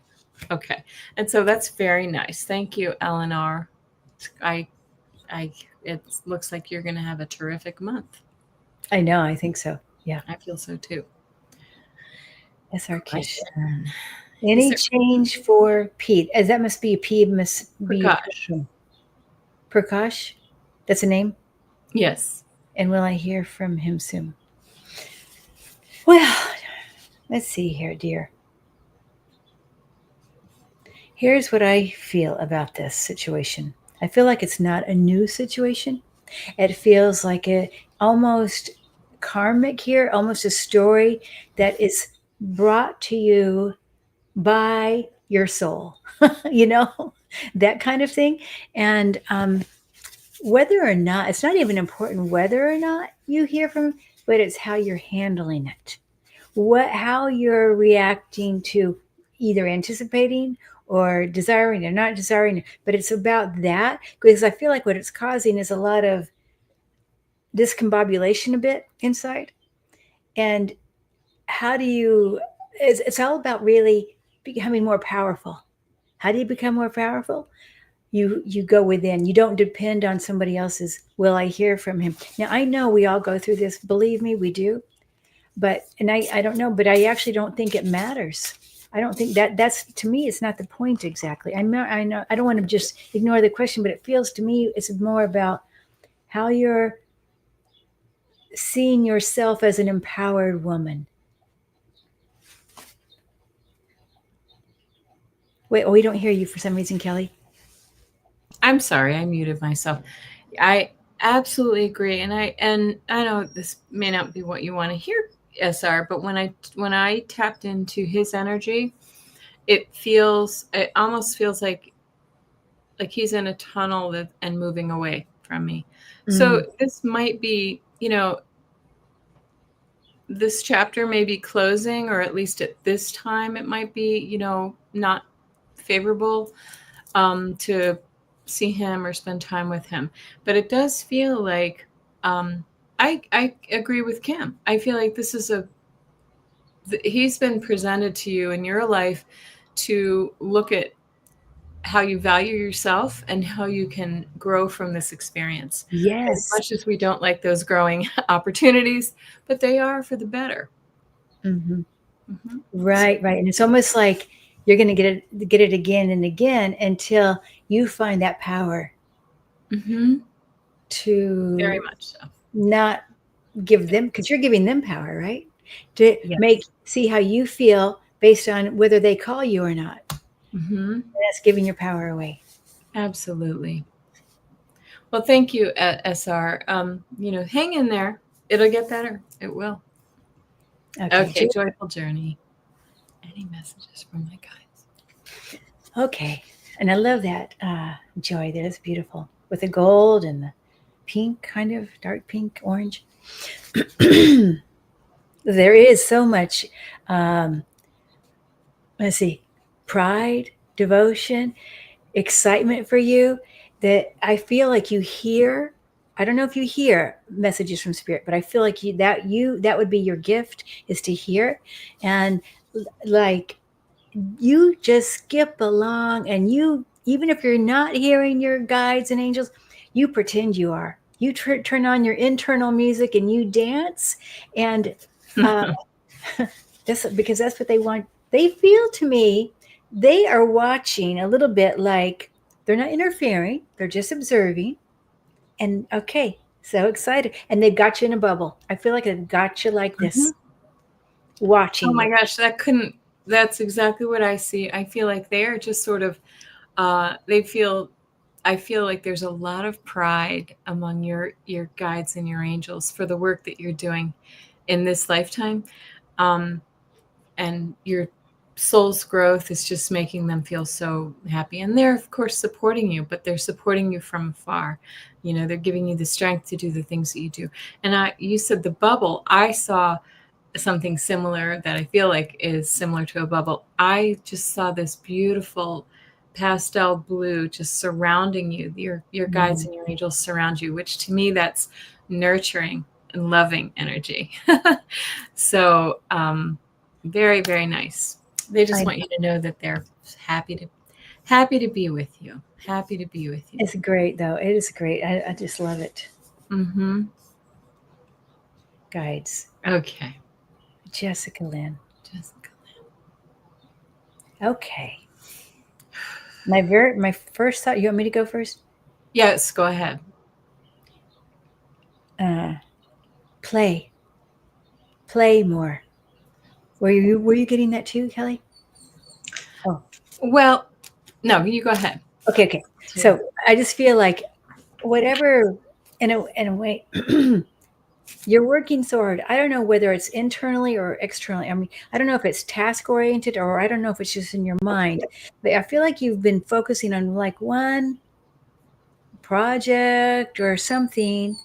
Speaker 1: Okay. And so that's very nice. Thank you, Eleanor. I it looks like you're going to have a terrific month.
Speaker 2: I know. I think so. Yeah.
Speaker 1: I feel so too.
Speaker 2: That's our kid.
Speaker 1: Question. Is
Speaker 2: Any
Speaker 1: there
Speaker 2: change for Pete? As that must be a P, must be
Speaker 1: Prakash?
Speaker 2: Prakash. That's a name.
Speaker 1: Yes.
Speaker 2: And will I hear from him soon? Well, let's see here, dear. Here's what I feel about this situation. I feel like it's not a new situation. It feels like a almost karmic here, almost a story that is brought to you by your soul, you know, that kind of thing. And whether or not, it's not even important whether or not you hear from, but it's how you're handling it, how you're reacting to either anticipating or desiring or not desiring. But it's about that, because I feel like what it's causing is a lot of discombobulation a bit inside. And how do you, it's all about really becoming more powerful. How do you become more powerful? You go within. You don't depend on somebody else's, will I hear from him? Now, I know we all go through this. Believe me, we do. But, and I don't know, but I actually don't think it matters. I don't think that's, to me, it's not the point exactly. I know, I don't want to just ignore the question, but it feels to me it's more about how you're seeing yourself as an empowered woman. Wait, oh, we don't hear you for some reason, Kelly.
Speaker 1: I'm sorry, I muted myself. I absolutely agree. And I know this may not be what you want to hear, SR, but when I tapped into his energy, it almost feels like he's in a tunnel and moving away from me. So
Speaker 2: Mm.
Speaker 1: this might be, this chapter may be closing, or at least at this time it might be, not favorable to see him or spend time with him. But it does feel like I agree with Kim. I feel like this is he's been presented to you in your life to look at how you value yourself and how you can grow from this experience. As
Speaker 2: Yes.
Speaker 1: much as we don't like those growing opportunities, but they are for the better.
Speaker 2: Mm-hmm.
Speaker 1: Mm-hmm.
Speaker 2: Right, right. And it's almost like you're going to get it again and again until you find that power
Speaker 1: Mm-hmm. Very
Speaker 2: to
Speaker 1: much so.
Speaker 2: not give them, because you're giving them power, right? To
Speaker 1: Yes.
Speaker 2: see how you feel based on whether they call you or not.
Speaker 1: Mm-hmm.
Speaker 2: That's giving your power away.
Speaker 1: Absolutely. Well, thank you, SR. Hang in there. It'll get better. It will.
Speaker 2: Okay.
Speaker 1: Okay, joyful journey. Any messages from my guides?
Speaker 2: Okay. And I love that joy. That is beautiful with the gold and the pink, kind of dark pink, orange. There is so much, um, let's see, pride, devotion, excitement for you that I feel like you hear. I don't know if you hear messages from spirit, but I feel like that would be your gift, is to hear. And like, you just skip along, and you, even if you're not hearing your guides and angels, you pretend you are. You turn on your internal music and you dance. And uh, because that's what they want. They feel to me they are watching a little bit, like they're not interfering, they're just observing. And okay, so excited. And they've got you in a bubble. I feel like they've got you like
Speaker 1: Mm-hmm.
Speaker 2: this,
Speaker 1: Oh
Speaker 2: watching
Speaker 1: my
Speaker 2: you.
Speaker 1: gosh, that's exactly what I see. I feel like they are just sort of, I feel like there's a lot of pride among your guides and your angels for the work that you're doing in this lifetime. Um, and your soul's growth is just making them feel so happy. And they're, of course, supporting you, but they're supporting you from afar. They're giving you the strength to do the things that you do. And you said the bubble. I saw something similar that I feel like is similar to a bubble. I just saw this beautiful pastel blue just surrounding you. Your guides
Speaker 2: Mm.
Speaker 1: and your angels surround you, which to me, that's nurturing and loving energy. So very, very nice. They just
Speaker 2: I,
Speaker 1: want you to know that they're happy to be with you. Happy to be with you.
Speaker 2: it's great, though. It is great. I just love it.
Speaker 1: Mm-hmm.
Speaker 2: Guides.
Speaker 1: Okay.
Speaker 2: Jessica Lynn.
Speaker 1: Jessica.
Speaker 2: Okay. My first thought. You want me to go first?
Speaker 1: Yes, go ahead.
Speaker 2: Uh, play, play more. Were you getting that too, Kelly? Oh,
Speaker 1: Well, no, you go ahead.
Speaker 2: okay, okay. So I just feel like whatever, in a way, you're working so hard. I don't know whether it's internally or externally. I mean, I don't know if it's task oriented, or I don't know if it's just in your mind. But I feel like you've been focusing on like one project or something,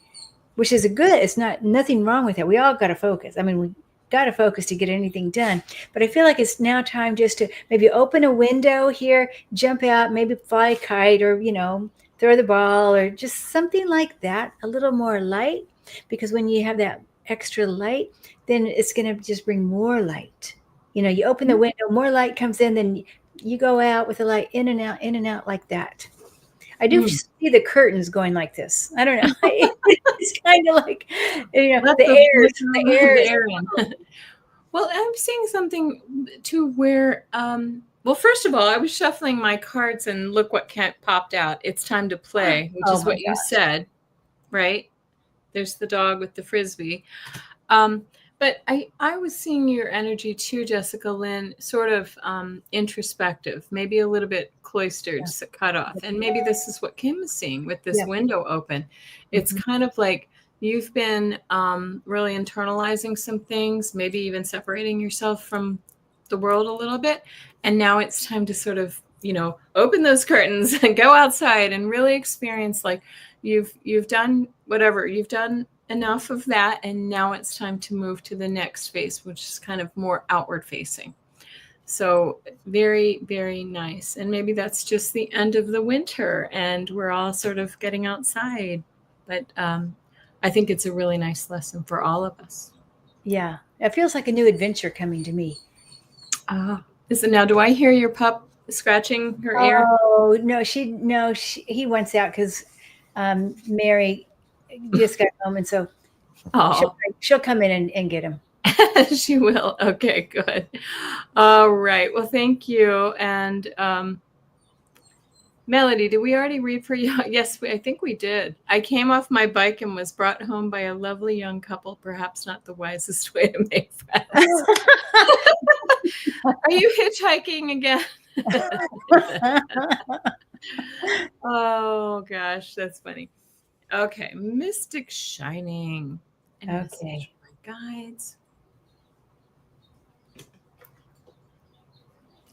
Speaker 2: which is a good. It's not nothing wrong with it. We all got to focus. I mean, we got to focus to get anything done. But I feel like it's now time just to maybe open a window here, jump out, maybe fly a kite, or throw the ball, or just something like that. A little more light, because when you have that extra light, then it's going to just bring more light. You open the window, more light comes in, then you go out with the light in and out like that. I do
Speaker 1: Mm.
Speaker 2: see the curtains going like this. I don't know. It's kind of like,
Speaker 1: Let
Speaker 2: the airs, the
Speaker 1: the
Speaker 2: airs.
Speaker 1: air in. Well, I'm seeing something to where, well, first of all, I was shuffling my cards and look what popped out. It's time to play, which
Speaker 2: Oh
Speaker 1: is
Speaker 2: my
Speaker 1: what you
Speaker 2: gosh.
Speaker 1: said, right? There's the dog with the frisbee. Um, But I was seeing your energy too, Jessica Lynn, sort of introspective, maybe a little bit cloistered,
Speaker 2: Yeah.
Speaker 1: cut off. And maybe this is what Kim is seeing with this
Speaker 2: Yeah.
Speaker 1: window open. It's kind of like you've been really internalizing some things, maybe even separating yourself from the world a little bit. And now it's time to sort of, open those curtains and go outside and really experience, like, you've done whatever you've done, enough of that, and now it's time to move to the next phase, which is kind of more outward facing. So very, very nice. And maybe that's just the end of the winter and we're all sort of getting outside. But I think it's a really nice lesson for all of us.
Speaker 2: Yeah. It feels like a new adventure coming to me.
Speaker 1: Now, do I hear your pup scratching her ear?
Speaker 2: Oh, no, he wants out because Mary just got home, and so
Speaker 1: Oh,
Speaker 2: she'll come in and get him.
Speaker 1: she will. Okay, good. All right. Well, thank you. And Melody, did we already read for you? Yes, I think we did. I came off my bike and was brought home by a lovely young couple. Perhaps not the wisest way to make friends. Are you hitchhiking again? Oh, gosh, that's funny. Okay, Mystic Shining.
Speaker 2: Okay.
Speaker 1: My guides.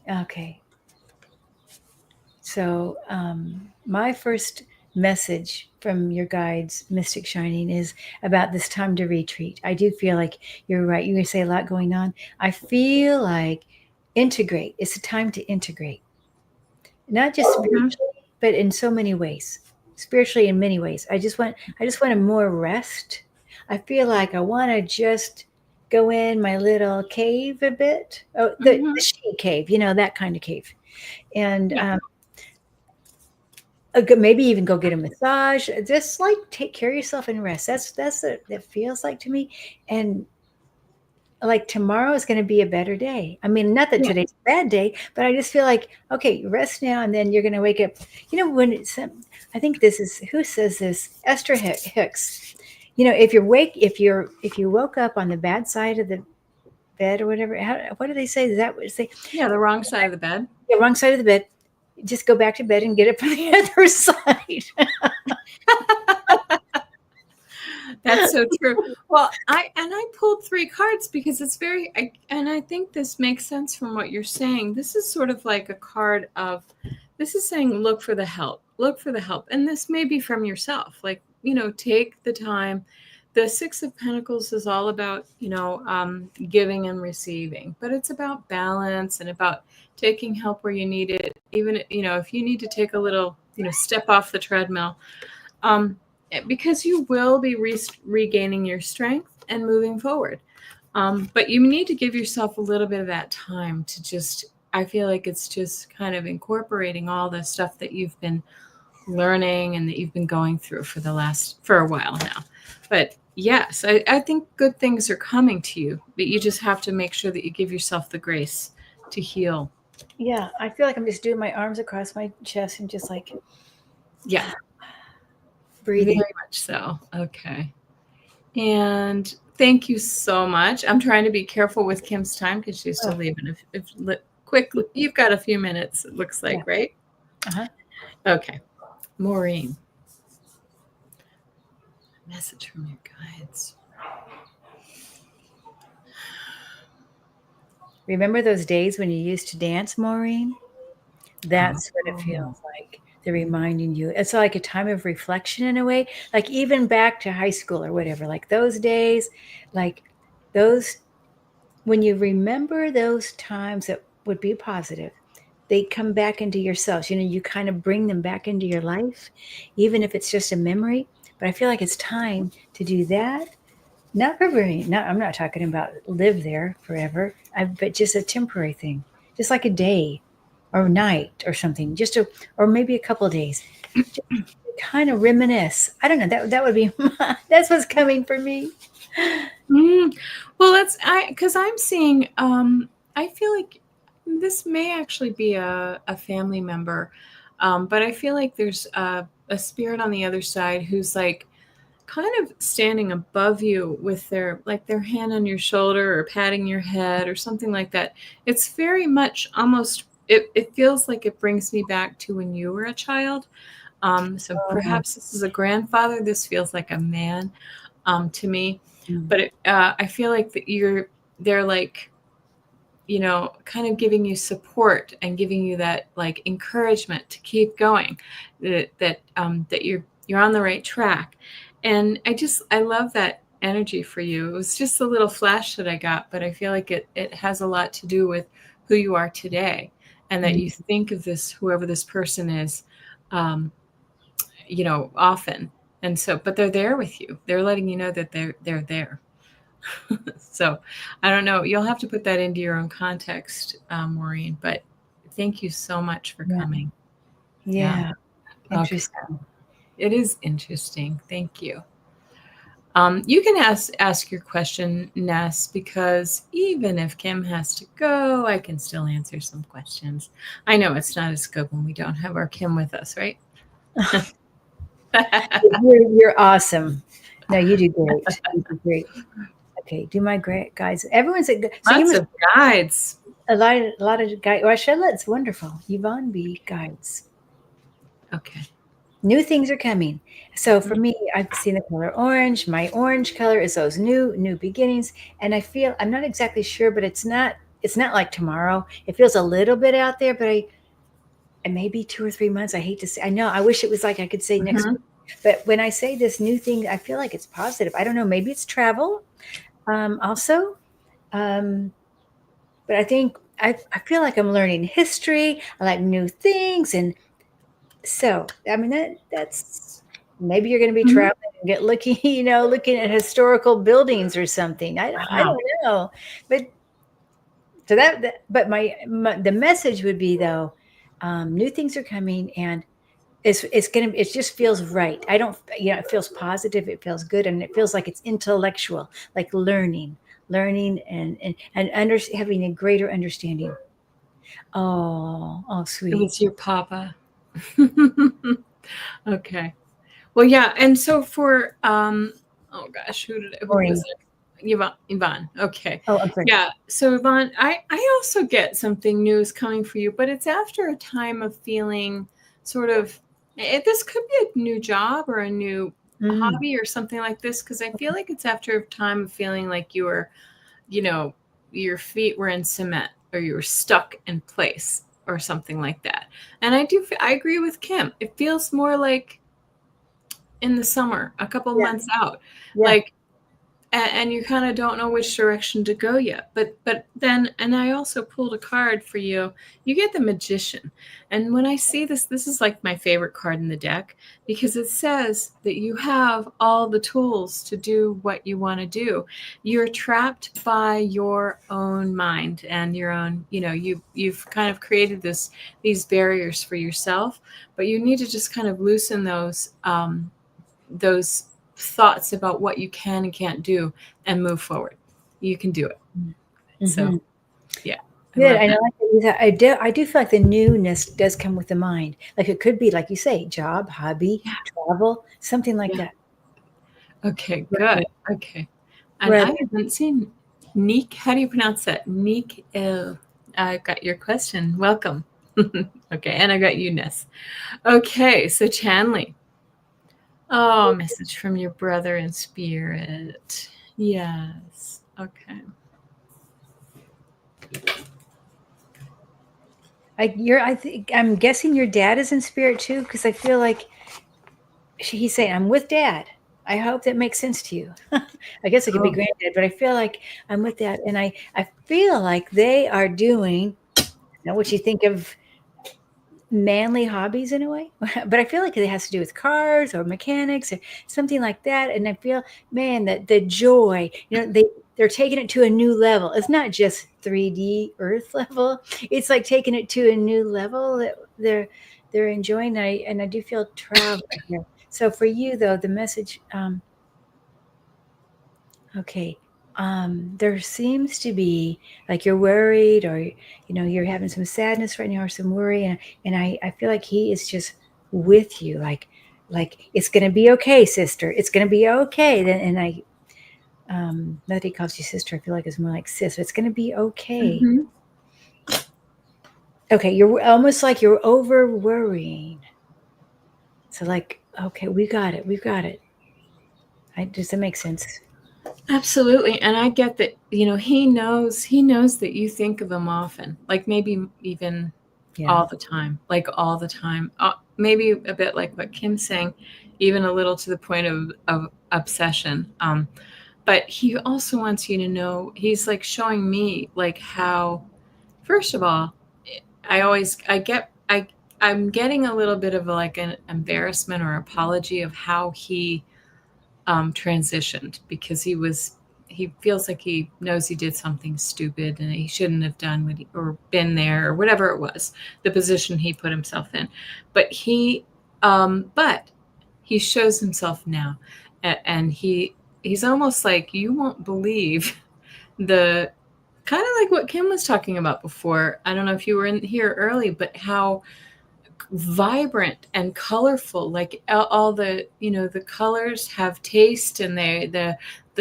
Speaker 2: Okay. So my first message from your guides, Mystic Shining, is about this time to retreat. I do feel like you're right. You say a lot going on. I feel like integrate. It's a time to integrate, not just spiritually, but in so many ways. Spiritually, in many ways. I just want a more rest. I feel like I want to just go in my little cave a bit. Oh, the shade cave, that kind of cave, and maybe even go get a massage. Just like take care of yourself and rest. That's what it feels like to me. And like tomorrow is going to be a better day. I mean, not that today's a bad day, but I just feel like, okay, rest now, and then you're going to wake up. When it's, I think this is, who says this? Esther Hicks. If you woke up on the bad side of the bed or whatever, what do they say? Is that what they?
Speaker 1: Yeah, the wrong side of the bed.
Speaker 2: The wrong side of the bed. Just go back to bed and get up on the other side.
Speaker 1: That's so true. Well, I pulled 3 cards because it's and I think this makes sense from what you're saying. This is sort of like a card of, this is saying, look for the help, and this may be from yourself. Like, take the time. The 6 of Pentacles is all about, giving and receiving, but it's about balance and about taking help where you need it. Even, if you need to take a little, step off the treadmill, because you will be regaining your strength and moving forward. But you need to give yourself a little bit of that time to just, I feel like it's just kind of incorporating all the stuff that you've been learning and that you've been going through for a while now. But yes, I think good things are coming to you, but you just have to make sure that you give yourself the grace to heal.
Speaker 2: Yeah, I feel like I'm just doing my arms across my chest and just like,
Speaker 1: yeah,
Speaker 2: breathing.
Speaker 1: Very much so. Okay. And thank you so much. I'm trying to be careful with Kim's time because she's still leaving. Quick, you've got a few minutes, it looks like, right? Okay. Maureen. Message from your guides.
Speaker 2: Remember those days when you used to dance, Maureen? That's what it feels like. They're reminding you. It's like a time of reflection in a way, like even back to high school or whatever, like those days, like those, when you remember those times that would be positive, they come back into yourselves. You kind of bring them back into your life, even if it's just a memory. But I feel like it's time to do that. Not for I'm not talking about live there forever, but just a temporary thing, just like a day or night or something, or maybe a couple of days, just kind of reminisce. I don't know. That would be, that's what's coming for me.
Speaker 1: Well, because I'm seeing, I feel like this may actually be a family member, but I feel like there's a spirit on the other side who's like, kind of standing above you with their hand on your shoulder or patting your head or something like that. It's very much almost, it feels like it brings me back to when you were a child. So
Speaker 2: Oh,
Speaker 1: perhaps this is a grandfather. This feels like a man to me.
Speaker 2: mm,
Speaker 1: But I feel like that they're like, kind of giving you support and giving you that like encouragement to keep going, that you're on the right track. And I love that energy for you. It was just a little flash that I got, but I feel like it has a lot to do with who you are today, and that you
Speaker 2: mm,
Speaker 1: think of whoever this person is, um, often. And so, but they're there with you. They're letting you know that they're there. So I don't know. You'll have to put that into your own context, Maureen. But thank you so much for
Speaker 2: yeah.
Speaker 1: coming. Yeah.
Speaker 2: Yeah.
Speaker 1: Okay.
Speaker 2: Interesting.
Speaker 1: It is interesting. Thank you. You can ask your question, Ness, because even if Kim has to go, I can still answer some questions. I know it's not as good when we don't have our Kim with us, right?
Speaker 2: You're awesome. No, you do great. You do great. Okay, do my great guys. Everyone's a, so you
Speaker 1: Lots
Speaker 2: must
Speaker 1: of guides.
Speaker 2: a lot of guys. Well, Charlotte's wonderful. Yvonne B guides.
Speaker 1: Okay.
Speaker 2: New things are coming. So for me, I've seen the color orange. My orange color is those new beginnings, and I feel I'm not exactly sure, but it's not like tomorrow. It feels a little bit out there, but and maybe 2 or 3 months. I hate to say. I know. I wish it was like I could say next
Speaker 1: Mhm.
Speaker 2: week, but when I say this new thing, I feel like it's positive. I don't know. Maybe it's travel. Also, um, but I think I feel like I'm learning history. I like new things, and so I mean that's maybe you're going to be
Speaker 1: Mhm.
Speaker 2: traveling and get looking, looking at historical buildings or something. I
Speaker 1: Wow.
Speaker 2: don't know, but so but my the message would be though, new things are coming, and it just feels right. I don't, it feels positive, it feels good, and it feels like it's intellectual, like learning and having a greater understanding. Oh,
Speaker 1: It
Speaker 2: sweet.
Speaker 1: was your papa. Okay. Well, yeah, and so for oh gosh, who was
Speaker 2: Maureen.
Speaker 1: it? Yvonne. Okay.
Speaker 2: Oh, I'm sorry.
Speaker 1: Yeah. So Yvonne, I also get something new is coming for you, but it's after a time of feeling sort of this could be a new job or a new
Speaker 2: Mm,
Speaker 1: hobby or something like this, because I feel like it's after a time of feeling like you were, you know, your feet were in cement or you were stuck in place or something like that. And I agree with Kim. It feels more like in the summer, a couple
Speaker 2: yeah,
Speaker 1: months out,
Speaker 2: yeah.
Speaker 1: like, and you kind of don't know which direction to go yet. But then, and I also pulled a card for you. You get the Magician, and when I see this is like my favorite card in the deck, because it says that you have all the tools to do what you want to do. You're trapped by your own mind and your own, you've kind of created these barriers for yourself, but you need to just kind of loosen those thoughts about what you can and can't do and move forward. You can do it. So,
Speaker 2: Hmm.
Speaker 1: yeah, I
Speaker 2: Good.
Speaker 1: love
Speaker 2: And I
Speaker 1: that.
Speaker 2: like that. I do feel like the newness does come with the mind. Like it could be, like you say, job, hobby,
Speaker 1: Yeah,
Speaker 2: travel, something like
Speaker 1: yeah.
Speaker 2: that.
Speaker 1: Okay, good.
Speaker 2: Right.
Speaker 1: Okay. And I
Speaker 2: Right.
Speaker 1: haven't seen Neek. How do you pronounce that? Neek. I got your question. Welcome. Okay, and I got Eunice. Okay, so Chanley. Oh, message from your brother in spirit. Yes. Okay.
Speaker 2: I'm guessing your dad is in spirit too, because I feel like he's saying, I'm with dad. I hope that makes sense to you. I guess it could be
Speaker 1: Oh,
Speaker 2: granddad, but I feel like I'm with dad. And I feel like they are doing, what you think of manly hobbies in a way, but I feel like it has to do with cars or mechanics or something like that. And I feel, man, that the joy, they're taking it to a new level. It's not just 3D Earth level. It's like taking it to a new level that they're enjoying. And I do feel travel here. So for you though, the message, okay. There seems to be like you're worried, or you're having some sadness right now or some worry, and I feel like he is just with you. Like like, it's going to be okay, sister. It's going to be okay. Then, and I, not that he calls you sister. I feel like it's more like sis. It's going to be okay.
Speaker 1: Mhm.
Speaker 2: Okay, you're almost like you're over worrying. So like, okay, we got it. We've got it. Does that make sense?
Speaker 1: Absolutely. And I get that, he knows that you think of him often, like maybe even
Speaker 2: Yeah.
Speaker 1: all the time, like all the time. Maybe a bit like what Kim's saying, even a little to the point of obsession. But he also wants you to know, he's like showing me like how, first of all, I'm getting a little bit of like an embarrassment or apology of how he transitioned, because he feels like he knows he did something stupid and he shouldn't have done or been there or whatever it was, the position he put himself in. But but he shows himself now, and he's almost like, you won't believe the kind of like what Kim was talking about before. I don't know if you were in here early, but how vibrant and colorful, like all the the colors have taste, and the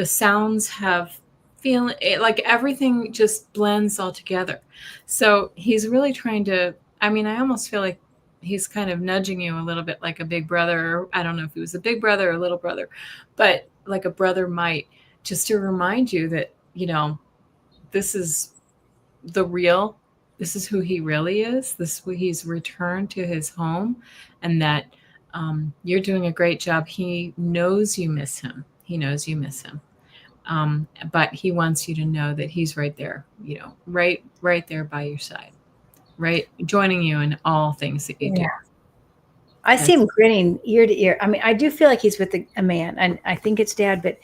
Speaker 1: sounds have feeling, like everything just blends all together. So he's really trying to, I almost feel like he's kind of nudging you a little bit, like a big brother, or I don't know if he was a big brother or a little brother, but like a brother might, just to remind you that this is the real, this is who he really is, this is who he's returned to his home, and that you're doing a great job. He knows you miss him, but he wants you to know that he's right there, right there by your side, right, joining you in all things that you do.
Speaker 2: Yeah. I see him grinning ear to ear. I do feel like he's with a man, and I think it's dad, but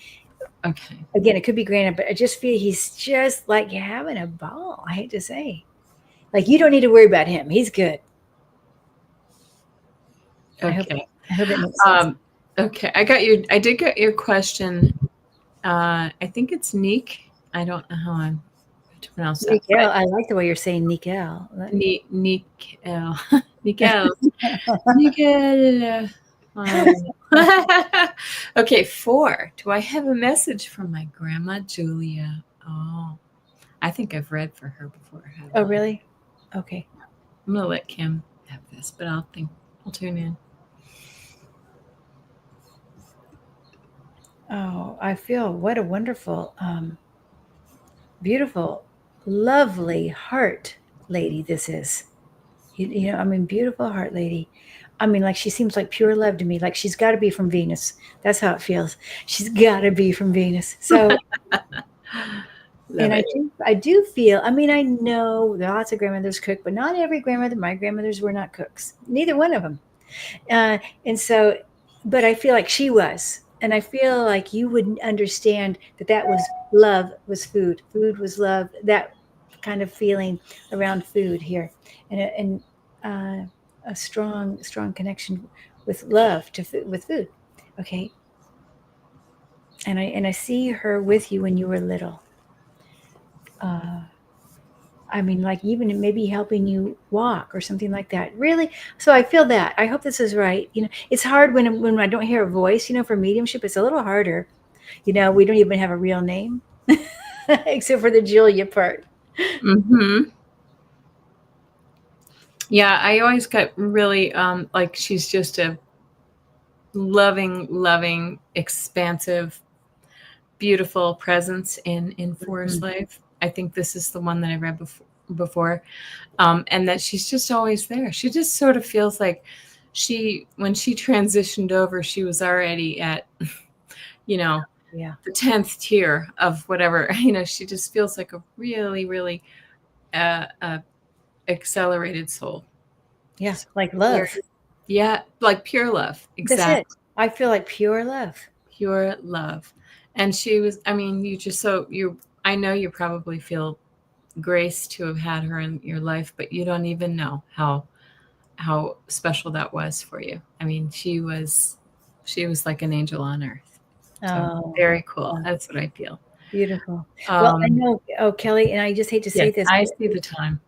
Speaker 1: Okay.
Speaker 2: again, it could be granted, but I just feel he's just like having a ball. I hate to say, like, you don't need to worry about him. He's good.
Speaker 1: Okay.
Speaker 2: I hope it makes sense.
Speaker 1: Okay. I did get your question. I think it's Neek. I don't know how I'm to pronounce that.
Speaker 2: Nikel, I like the way you're saying Nikel.
Speaker 1: Nikel. Nikel. Nikel. Okay, 4. Do I have a message from my grandma Julia? Oh, I think I've read for her before.
Speaker 2: Oh, really? Okay.
Speaker 1: I'm gonna let Kim have this, but I'll tune in.
Speaker 2: Oh, I feel what a wonderful, beautiful, lovely heart lady this is. Beautiful heart lady. Like, she seems like pure love to me. Like, she's got to be from Venus. That's how it feels. She's got to be from Venus. So, and I do feel, I know there are lots of grandmothers cook, but not every grandmother. My grandmothers were not cooks. Neither one of them. And so, but I feel like she was. And I feel like you would understand that was love, was food. Food was love. That kind of feeling around food here. And a strong connection with love with food. Okay. And I see her with you when you were little. Like, even maybe helping you walk or something like that. Really? So I feel that. I hope this is right. It's hard when I don't hear a voice, for mediumship. It's a little harder. We don't even have a real name except for the Julia part.
Speaker 1: Mm-hmm. Yeah, I always got really like she's just a loving, expansive, beautiful presence in Forest Life. I think this is the one that I read before, and that she's just always there. She just sort of feels like when she transitioned over, she was already at, the 10th tier of whatever. She just feels like a really, really accelerated soul.
Speaker 2: Yeah, like love.
Speaker 1: Yeah, like pure love. Exactly.
Speaker 2: That's it. I feel like pure love.
Speaker 1: Pure love. And she was, I know you probably feel grace to have had her in your life, but you don't even know how special that was for you. She was like an angel on earth. So very cool. Yeah. That's what I feel.
Speaker 2: Beautiful. Well, I know, Kelly, and I just hate to say this.
Speaker 1: I see the time.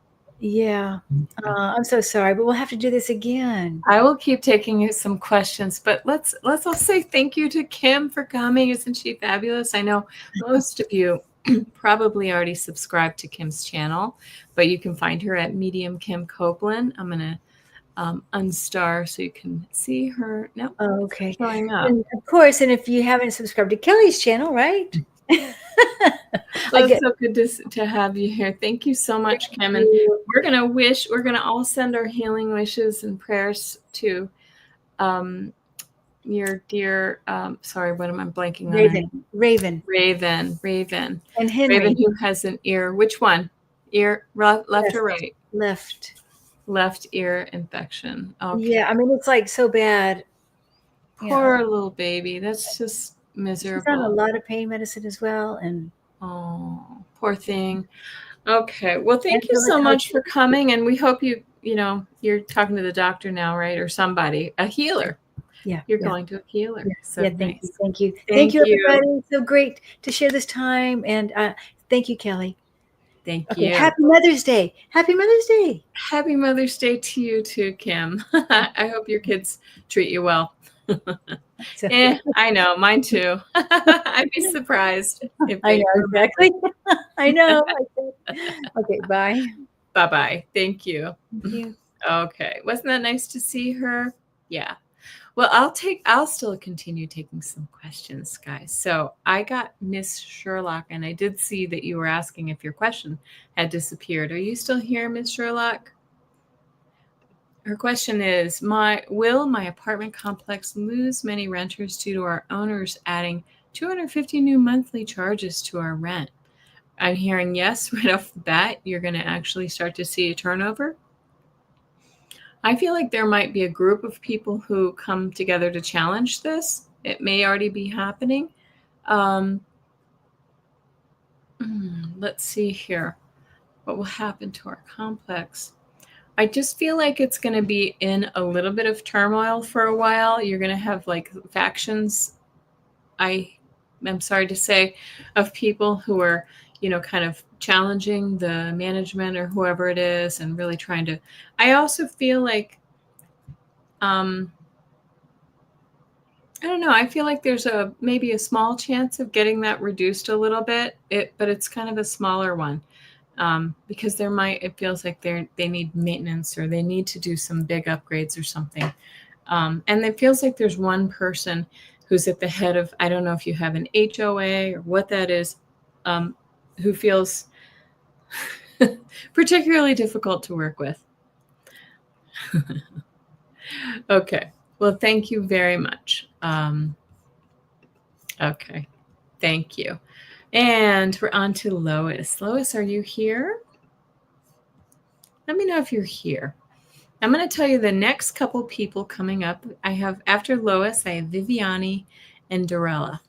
Speaker 2: Yeah. I'm so sorry, but we'll have to do this again.
Speaker 1: I will keep taking some questions, but let's all say thank you to Kim for coming. Isn't she fabulous? I know most of you probably already subscribed to Kim's channel, but you can find her at Medium Kim Copeland. I'm gonna unstar so you can see her. No,
Speaker 2: Oh,
Speaker 1: it's not
Speaker 2: okay.
Speaker 1: showing up.
Speaker 2: And of course, and if you haven't subscribed to Kelly's channel, right?
Speaker 1: Well,
Speaker 2: I
Speaker 1: it's
Speaker 2: get
Speaker 1: so good to have you here. Thank you so much, Kim. And
Speaker 2: you.
Speaker 1: we're gonna all send our healing wishes and prayers to your dear, sorry, what am I blanking on her name?
Speaker 2: Raven.
Speaker 1: Raven,
Speaker 2: And Henry.
Speaker 1: who has an ear. Which one? Ear, left or right?
Speaker 2: Left.
Speaker 1: Left ear infection. Okay.
Speaker 2: Yeah, I mean, it's like so bad.
Speaker 1: Poor little baby. That's just
Speaker 2: She's on a
Speaker 1: miserable.
Speaker 2: lot of pain medicine as well. And
Speaker 1: Oh, poor thing. Okay. Well, thank you so much for coming. And we hope you're talking to the doctor now, right? Or somebody, a healer.
Speaker 2: Yeah.
Speaker 1: You're going to a healer.
Speaker 2: Yeah.
Speaker 1: So
Speaker 2: Thank
Speaker 1: nice.
Speaker 2: you. Thank you.
Speaker 1: Thank
Speaker 2: Thank you,
Speaker 1: you.
Speaker 2: everybody. So great to share this time. And thank you, Kelly.
Speaker 1: Thank
Speaker 2: Okay.
Speaker 1: you.
Speaker 2: Happy Mother's Day. Happy Mother's Day.
Speaker 1: Happy Mother's Day to you too, Kim. I hope your kids treat you well. I know, mine too. I'd be surprised if
Speaker 2: I
Speaker 1: they
Speaker 2: know, exactly. I know. Okay, bye.
Speaker 1: Bye-bye. Thank you.
Speaker 2: Thank you.
Speaker 1: Okay. Wasn't that nice to see her? Yeah. Well, I'll still continue taking some questions, guys. So I got Miss Sherlock, and I did see that you were asking if your question had disappeared. Are you still here, Miss Sherlock? Her question is, will my apartment complex lose many renters due to our owners adding 250 new monthly charges to our rent? I'm hearing yes, right off the bat, you're going to actually start to see a turnover. I feel like there might be a group of people who come together to challenge this. It may already be happening. Let's see here. What will happen to our complex? I just feel like it's going to be in a little bit of turmoil for a while. You're going to have like factions, I'm sorry to say, of people who are, kind of challenging the management or whoever it is and really trying to. I also feel like, I don't know. I feel like there's maybe a small chance of getting that reduced a little bit, but it's kind of a smaller one. Because it feels like they need maintenance or they need to do some big upgrades or something. And it feels like there's one person who's at the head of, I don't know if you have an HOA or what that is, who feels particularly difficult to work with. Okay. Well, thank you very much. Okay. Thank you. And we're on to Lois. Lois, are you here? Let me know if you're here. I'm going to tell you the next couple people coming up. After Lois, I have Viviani and Dorella.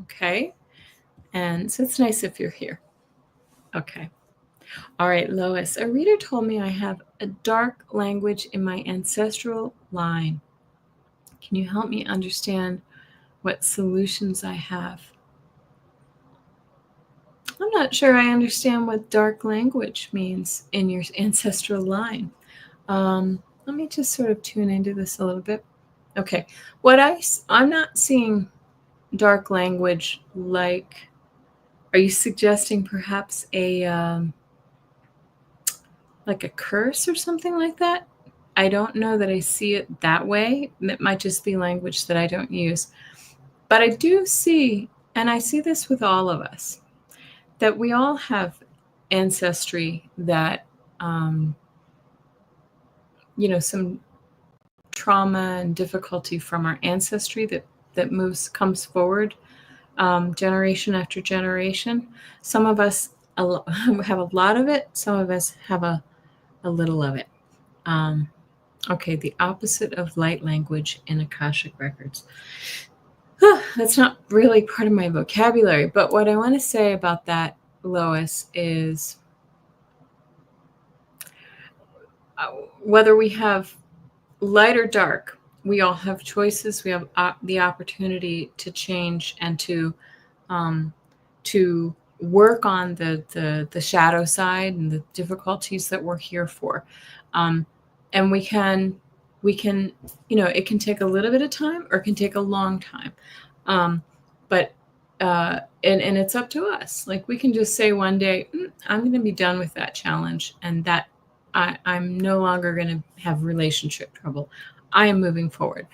Speaker 1: Okay. And so it's nice if you're here. Okay. All right, Lois. A reader told me I have a dark language in my ancestral line. Can you help me understand what solutions I have? I'm not sure I understand what dark language means in your ancestral line. Let me just sort of tune into this a little bit. Okay. I'm not seeing dark language like, are you suggesting perhaps like a curse or something like that? I don't know that I see it that way. It might just be language that I don't use. But I do see, and I see this with all of us, that we all have ancestry that, some trauma and difficulty from our ancestry that comes forward generation after generation. Some of us have a lot of it. Some of us have a little of it. Okay, the opposite of light language in Akashic records. That's not really part of my vocabulary, but what I want to say about that, Lois, is whether we have light or dark, we all have choices. We have the opportunity to change and to work on the shadow side and the difficulties that we're here for. And we can, it can take a little bit of time or it can take a long time. But and it's up to us. Like we can just say one day, I'm going to be done with that challenge, and that I'm no longer going to have relationship trouble. I am moving forward.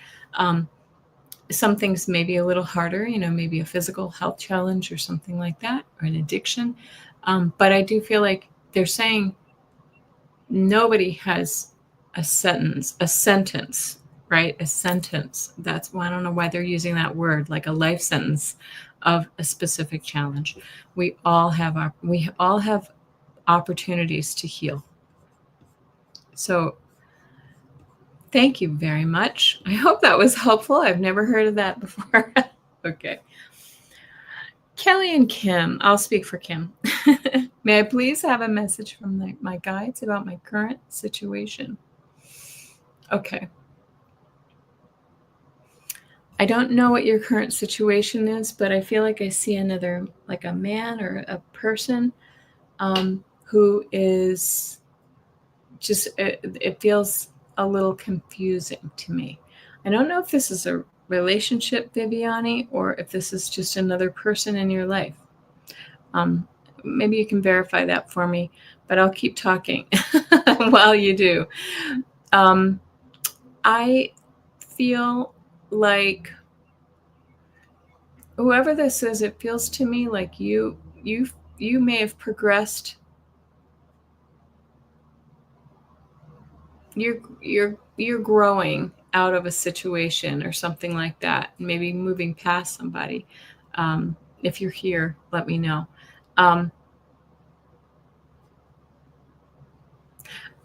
Speaker 1: Some things may be a little harder, maybe a physical health challenge or something like that, or an addiction. But I do feel like they're saying nobody has a sentence, right? A sentence. That's why I don't know why they're using that word, like a life sentence of a specific challenge. We all have opportunities to heal. So thank you very much. I hope that was helpful. I've never heard of that before. Okay. Kelly and Kim, I'll speak for Kim. May I please have a message from my guides about my current situation? Okay. I don't know what your current situation is, but I feel like I see another, like a man or a person who is just, it feels a little confusing to me. I don't know if this is a relationship, Viviani, or if this is just another person in your life. Maybe you can verify that for me, but I'll keep talking while you do. I feel like whoever this is, it feels to me like you may have progressed. You're growing out of a situation or something like that, maybe moving past somebody. If you're here, let me know.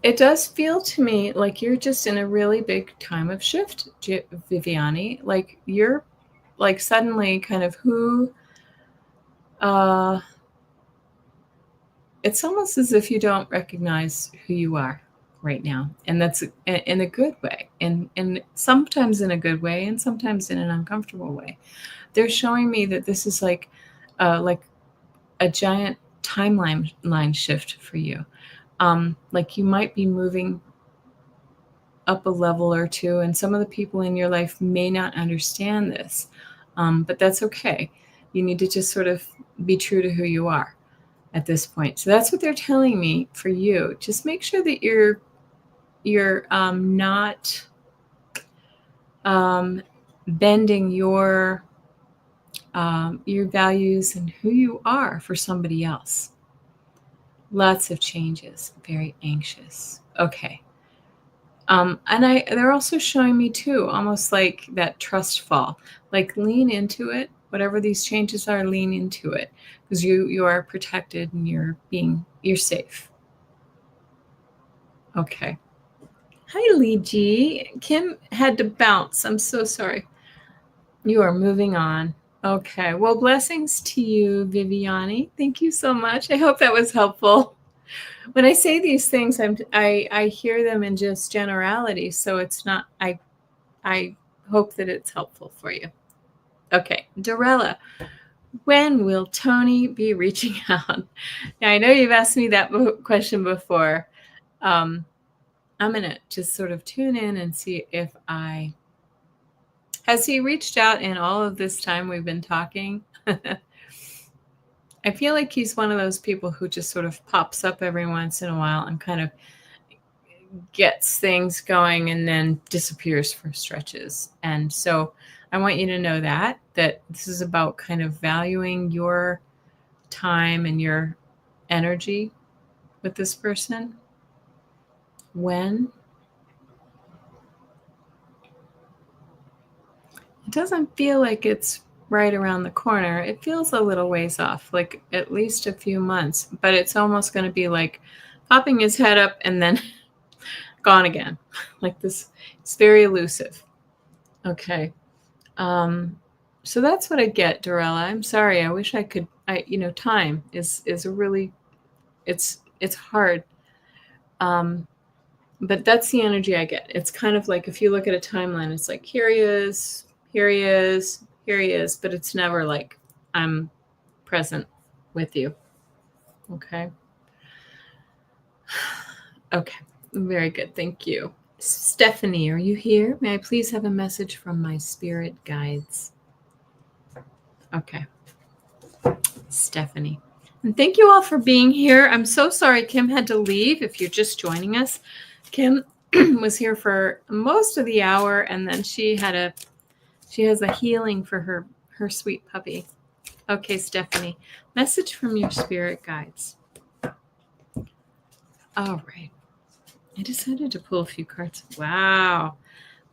Speaker 1: It does feel to me like you're just in a really big time of shift, Viviani. Like you're like suddenly kind of it's almost as if you don't recognize who you are right now. And that's in a good way. And sometimes in a good way and sometimes in an uncomfortable way. They're showing me that this is like a giant timeline shift for you. Like you might be moving up a level or two, and some of the people in your life may not understand this, but that's okay. You need to just sort of be true to who you are at this point. So that's what they're telling me for you. Just make sure that you're not bending your values and who you are for somebody else. Lots of changes, very anxious. Okay. And they're also showing me too, almost like that trust fall, like lean into it. Whatever these changes are, lean into it because you are protected and you're safe. Okay. Hi, Lee G. Kim had to bounce. I'm so sorry. You are moving on. Okay. Well, blessings to you, Viviani. Thank you so much. I hope that was helpful. When I say these things, I hear them in just generality, so it's not. I hope that it's helpful for you. Okay, Dorella, when will Tony be reaching out? Now I know you've asked me that question before. I'm gonna just sort of tune in and see if has he reached out in all of this time we've been talking? I feel like he's one of those people who just sort of pops up every once in a while and kind of gets things going and then disappears for stretches. And so I want you to know that this is about kind of valuing your time and your energy with this person. When? It doesn't feel like it's right around the corner. It feels a little ways off, like at least a few months, but it's almost going to be like popping his head up and then gone again. Like this, it's very elusive. Okay. So that's what I get, Dorella. I'm sorry. I wish I could, time is a really, it's hard. But that's the energy I get. It's kind of like, if you look at a timeline, it's like, here he is, here he is, here he is, but it's never like I'm present with you. Okay. Okay. Very good. Thank you. Stephanie, are you here? May I please have a message from my spirit guides? Okay. Stephanie. And thank you all for being here. I'm so sorry Kim had to leave. If you're just joining us, Kim was here for most of the hour, and then she has a healing for her sweet puppy. Okay, Stephanie. Message from your spirit guides. All right. I decided to pull a few cards. Wow.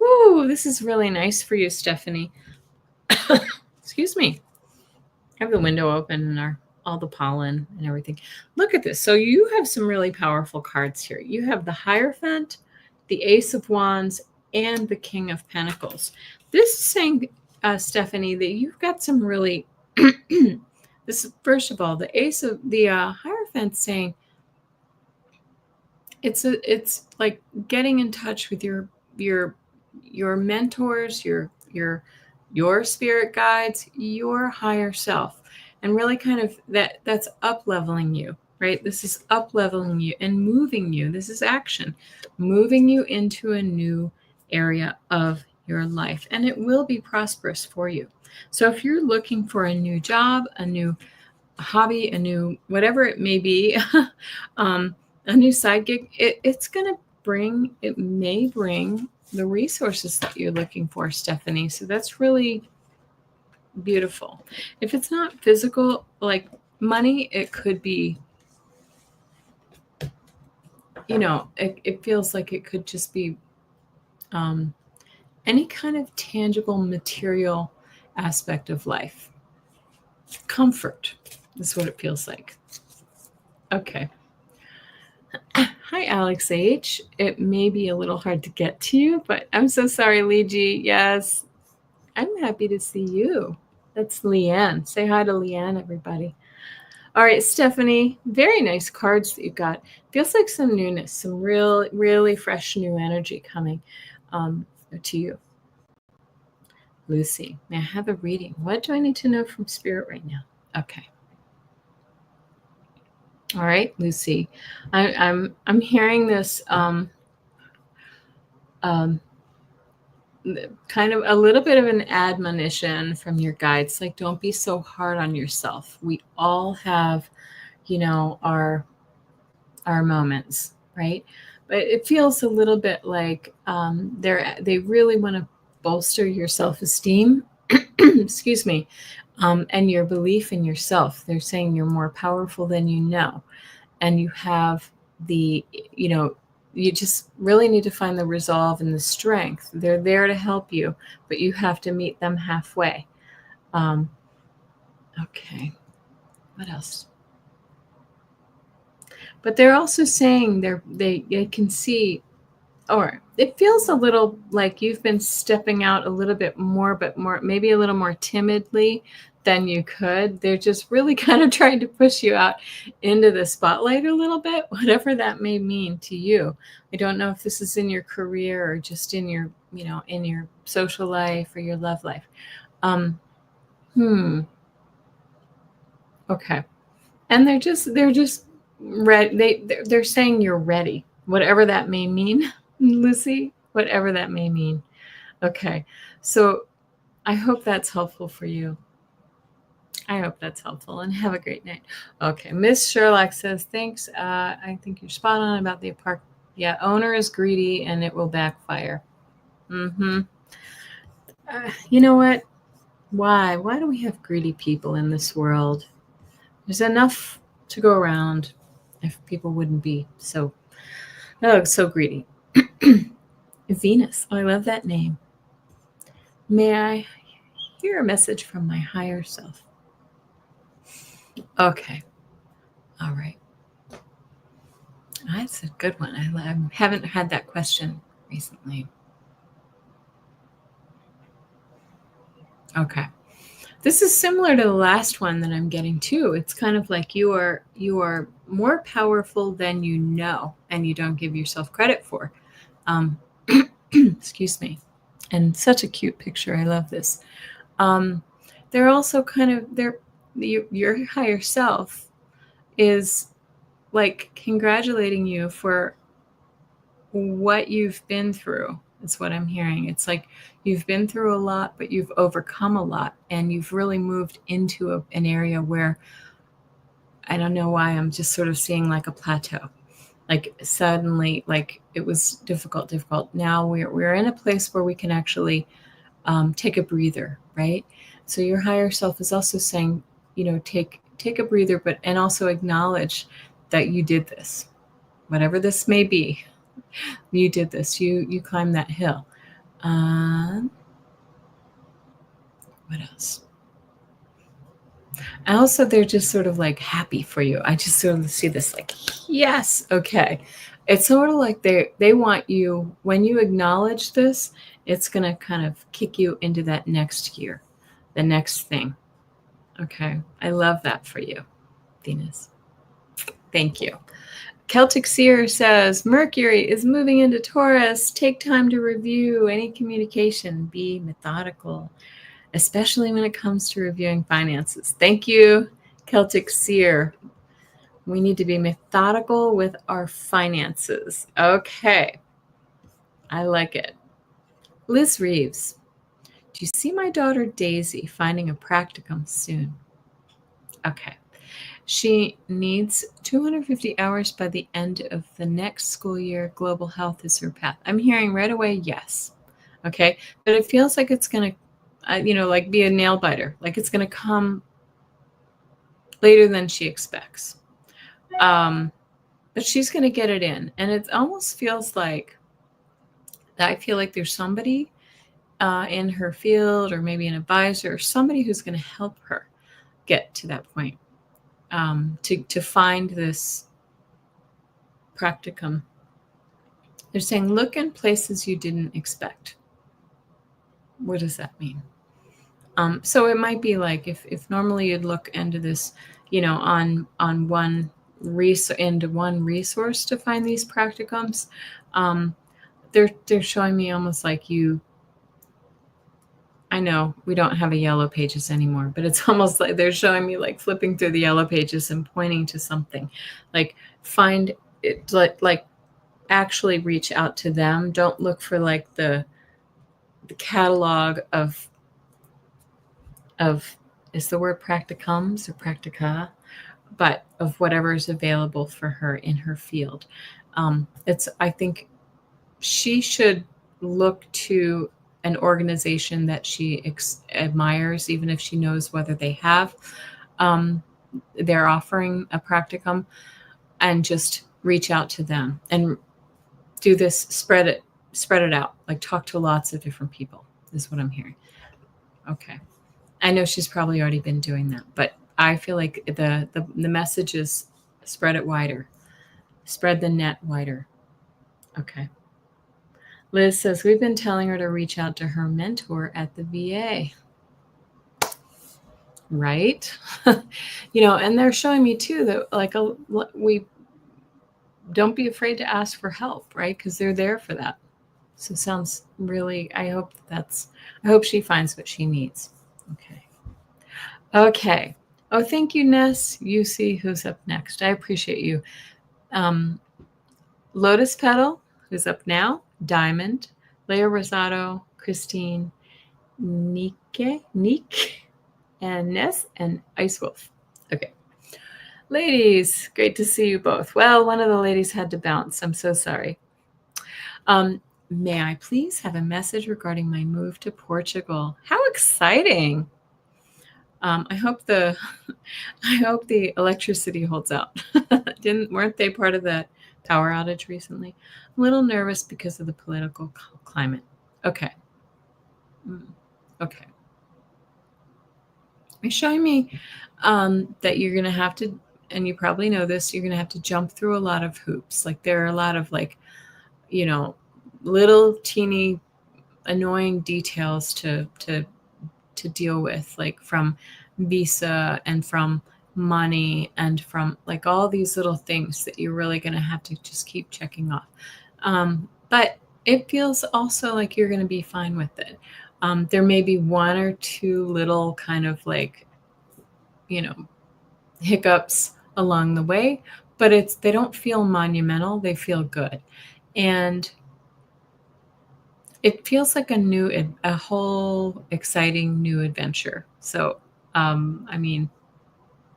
Speaker 1: Ooh, this is really nice for you, Stephanie. Excuse me. I have the window open and all the pollen and everything. Look at this. So you have some really powerful cards here. You have the Hierophant, the Ace of Wands, and the King of Pentacles. This is saying, Stephanie, that you've got some really this, first of all, the Hierophant saying it's like getting in touch with your mentors, your spirit guides, your higher self, and really kind of that's up leveling you, right? This is up leveling you and moving you. This is action, moving you into a new area of your life, and it will be prosperous for you. So if you're looking for a new job, a new hobby, a new whatever it may be, a new side gig, it may bring the resources that you're looking for, Stephanie. So that's really beautiful. If it's not physical, like money, it could be, it feels like it could just be any kind of tangible material aspect of life. Comfort is what it feels like. Okay. Hi, Alex H. It may be a little hard to get to you, but I'm so sorry, Lee G. Yes, I'm happy to see you. That's Leanne. Say hi to Leanne, everybody. All right, Stephanie, very nice cards that you got. Feels like some newness, some really fresh new energy coming to you. Lucy, may I have a reading? What do I need to know from Spirit right now? Okay. All right, Lucy, I'm hearing this kind of a little bit of an admonition from your guides, like don't be so hard on yourself. We all have, our moments, right? But it feels a little bit like they really want to bolster your self-esteem, excuse me, and your belief in yourself. They're saying you're more powerful than you know, and you have you just really need to find the resolve and the strength. They're there to help you, but you have to meet them halfway. Okay. What else? But they're also saying they can see, or it feels a little like you've been stepping out a little bit more, but maybe a little more timidly than you could. They're just really kind of trying to push you out into the spotlight a little bit, whatever that may mean to you. I don't know if this is in your career or just in your, in your social life or your love life. Okay. And they're just ready. They're saying you're ready, whatever that may mean, Lucy, whatever that may mean. Okay. So I hope that's helpful for you. I hope that's helpful, and have a great night. Okay. Miss Sherlock says, thanks. I think you're spot on about the apartment. Yeah. Owner is greedy and it will backfire. You know what? Why do we have greedy people in this world? There's enough to go around if people wouldn't be so greedy. Venus. Oh, I love that name. May I hear a message from my higher self? Okay. All right. That's a good one. I haven't had that question recently. Okay. This is similar to the last one that I'm getting too. It's kind of like you are more powerful than you know, and you don't give yourself credit for. Excuse me. And such a cute picture. I love this. They're also kind of your higher self is like congratulating you for what you've been through. Is what I'm hearing. It's like you've been through a lot, but you've overcome a lot, and you've really moved into an area where I don't know why I'm just sort of seeing like a plateau. Like suddenly, like it was difficult. Now we're in a place where we can actually take a breather, right? So your higher self is also saying, take a breather, but and also acknowledge that you did this, whatever this may be. You did this. You climbed that hill. What else? And also, they're just sort of like happy for you. I just sort of see this like, yes, okay. It's sort of like they want you, when you acknowledge this, it's going to kind of kick you into that next gear, the next thing. Okay. I love that for you, Venus. Thank you. Celtic Seer says, Mercury is moving into Taurus. Take time to review any communication. Be methodical, especially when it comes to reviewing finances. Thank you, Celtic Seer. We need to be methodical with our finances. Okay. I like it. Liz Reeves, do you see my daughter Daisy finding a practicum soon? Okay. She needs 250 hours by the end of the next school year. Global health is her path. I'm hearing right away, yes. Okay. But it feels like it's going to, like be a nail biter. Like it's going to come later than she expects. But she's going to get it in. And it almost feels like, I feel like there's somebody in her field, or maybe an advisor, or somebody who's going to help her get to that point, to find this practicum. They're saying, look in places you didn't expect. What does that mean? So it might be like if normally you'd look into this, on one resource to find these practicums, they're showing me almost like I know we don't have a yellow pages anymore, but it's almost like they're showing me like flipping through the yellow pages and pointing to something. Like find it, like actually reach out to them. Don't look for like the catalog of is the word practicums or practica, but of whatever is available for her in her field. I think she should look to an organization that she admires, even if she knows whether they have, they're offering a practicum, and just reach out to them and do this, spread it out, like talk to lots of different people is what I'm hearing. Okay. I know she's probably already been doing that, but I feel like the message is spread it wider, spread the net wider. Okay. Liz says, we've been telling her to reach out to her mentor at the VA. Right? And they're showing me too that like we don't be afraid to ask for help, right? Because they're there for that. So it sounds really, I hope she finds what she needs. Okay. Oh, thank you, Ness. You see who's up next. I appreciate you. Lotus Petal, who's up now. Diamond, Leah Rosado, Christine, Nick, and Ness, and Ice Wolf. Okay. Ladies, great to see you both. Well, one of the ladies had to bounce. I'm so sorry. May I please have a message regarding my move to Portugal? How exciting! I hope the electricity holds out. Weren't they part of that power outage recently? I'm a little nervous because of the political climate. Okay. Okay. You're showing me that you're going to have to, and you probably know this, you're going to have to jump through a lot of hoops. Like there are a lot of like, little teeny annoying details to deal with, like from visa and from money and from like all these little things that you're really going to have to just keep checking off. But it feels also like you're going to be fine with it. There may be one or two little kind of like hiccups along the way, but they don't feel monumental. They feel good. And it feels like a whole exciting new adventure. So, I mean,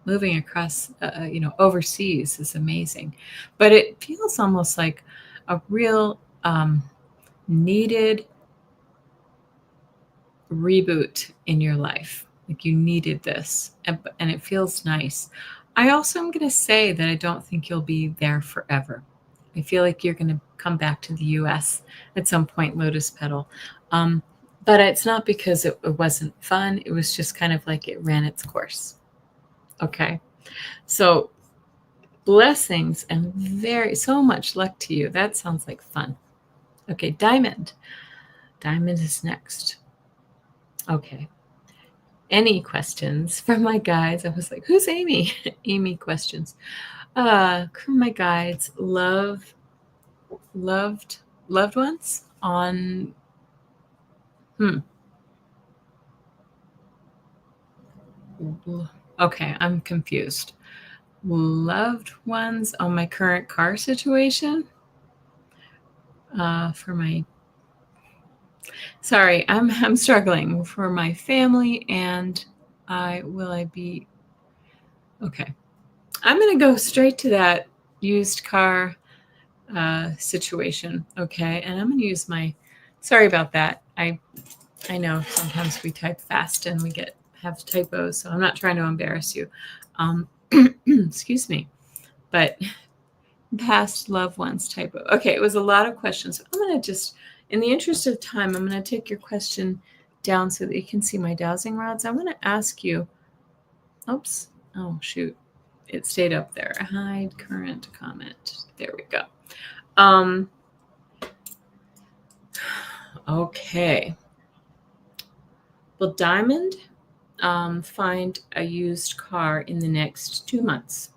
Speaker 1: moving across, overseas is amazing, but it feels almost like a real needed reboot in your life. Like you needed this, and it feels nice. I also am going to say that I don't think you'll be there forever. I feel like you're going to come back to the US at some point, Lotus Petal. Um, but it's not because it wasn't fun. It was just kind of like it ran its course. Okay. So blessings and so much luck to you. That sounds like fun. Okay. Diamond. Diamond is next. Okay. Any questions from my guides? I was like, who's Amy? Amy questions. My guides, loved ones on okay, I'm confused. Loved ones on my current car situation. For my sorry, I'm struggling for my family, and I be okay. I'm gonna go straight to that used car situation. Okay, and I'm gonna use my. Sorry about that. I know sometimes we type fast and we have typos, so I'm not trying to embarrass you. Excuse me, but past loved ones typo. Okay, it was a lot of questions. I'm gonna just, in the interest of time, I'm gonna take your question down so that you can see my dowsing rods. I'm gonna ask you. Oops. Oh shoot. It stayed up there. Hide current comment. There we go. Okay. Will Diamond find a used car in the next 2 months?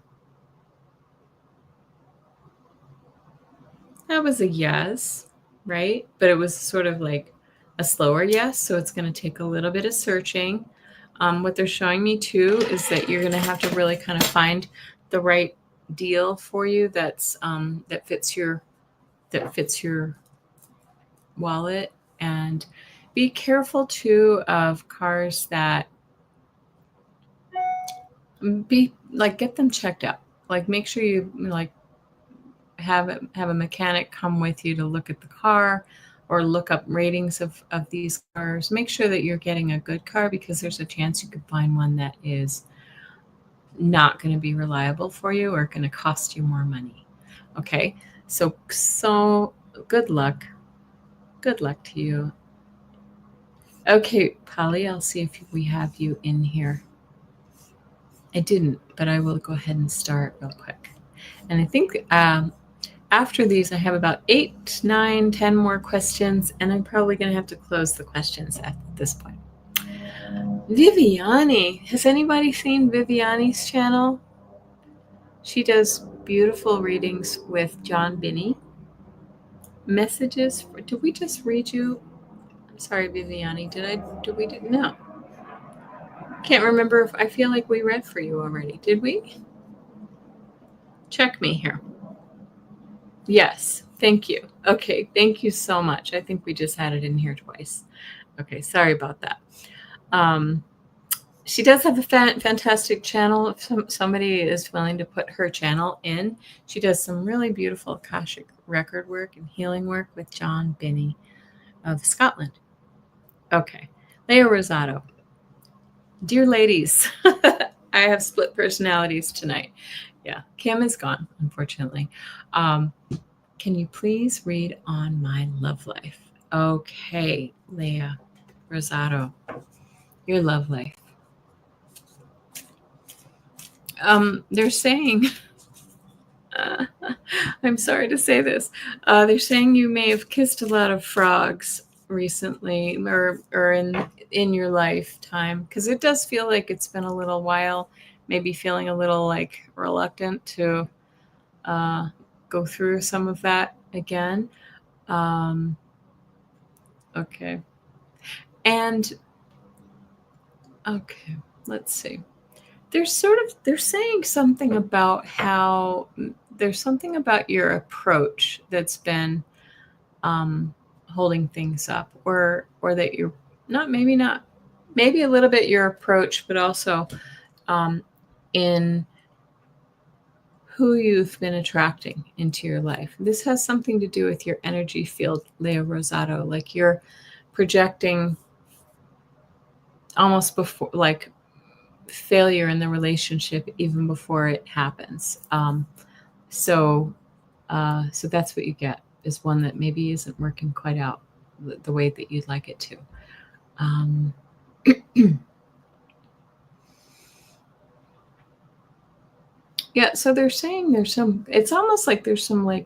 Speaker 1: That was a yes, right? But it was sort of like a slower yes, so it's going to take a little bit of searching. What they're showing me too is that you're going to have to really kind of find the right deal for you that fits your wallet, and be careful too of cars that get them checked out. Like make sure you like have a mechanic come with you to look at the car or look up ratings of these cars. Make sure that you're getting a good car, because there's a chance you could find one that is not going to be reliable for you or going to cost you more money. Okay, so good luck. Good luck to you. Okay, Polly, I'll see if we have you in here. I didn't, but I will go ahead and start real quick. And I think after these, I have about 8, 9, 10 more questions, and I'm probably going to have to close the questions at this point. Viviani. Has anybody seen Viviani's channel? She does beautiful readings with John Binney. Messages. Did we just read you? I'm sorry, Viviani. No. Can't remember if I feel like we read for you already. Did we? Check me here. Yes. Thank you. Okay. Thank you so much. I think we just had it in here twice. Okay. Sorry about that. She does have a fantastic channel. If somebody is willing to put her channel in, she does some really beautiful Akashic record work and healing work with John Binney of Scotland. Okay. Leah Rosato. Dear ladies, I have split personalities tonight. Yeah, Kim is gone, unfortunately. Can you please read on my love life? Okay, Leah Rosato, your love life. They're saying, I'm sorry to say this, they're saying you may have kissed a lot of frogs recently or in your lifetime, because it does feel like it's been a little while, maybe feeling a little like reluctant to go through some of that again. Okay. And okay, let's see. they're saying something about how there's something about your approach that's been holding things up, or that you're not maybe a little bit your approach, but also in who you've been attracting into your life. This has something to do with your energy field, Leo Rosado. Like you're projecting almost before, like failure in the relationship even before it happens. So that's what you get, is one that maybe isn't working quite out the way that you'd like it to. Yeah, so they're saying it's almost like there's some like,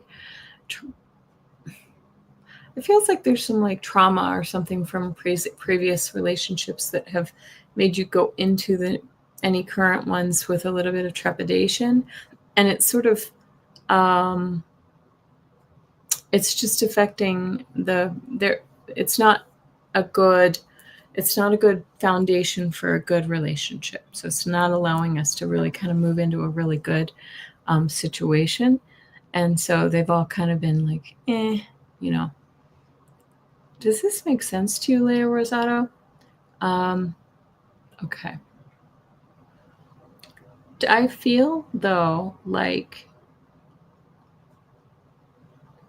Speaker 1: it feels like there's some like trauma or something from previous relationships that have made you go into any current ones with a little bit of trepidation. And it's sort of, it's just affecting it's not a good foundation for a good relationship. So it's not allowing us to really kind of move into a really good situation. And so they've all kind of been like, does this make sense to you, Leo Rosado? Okay. I feel though, like,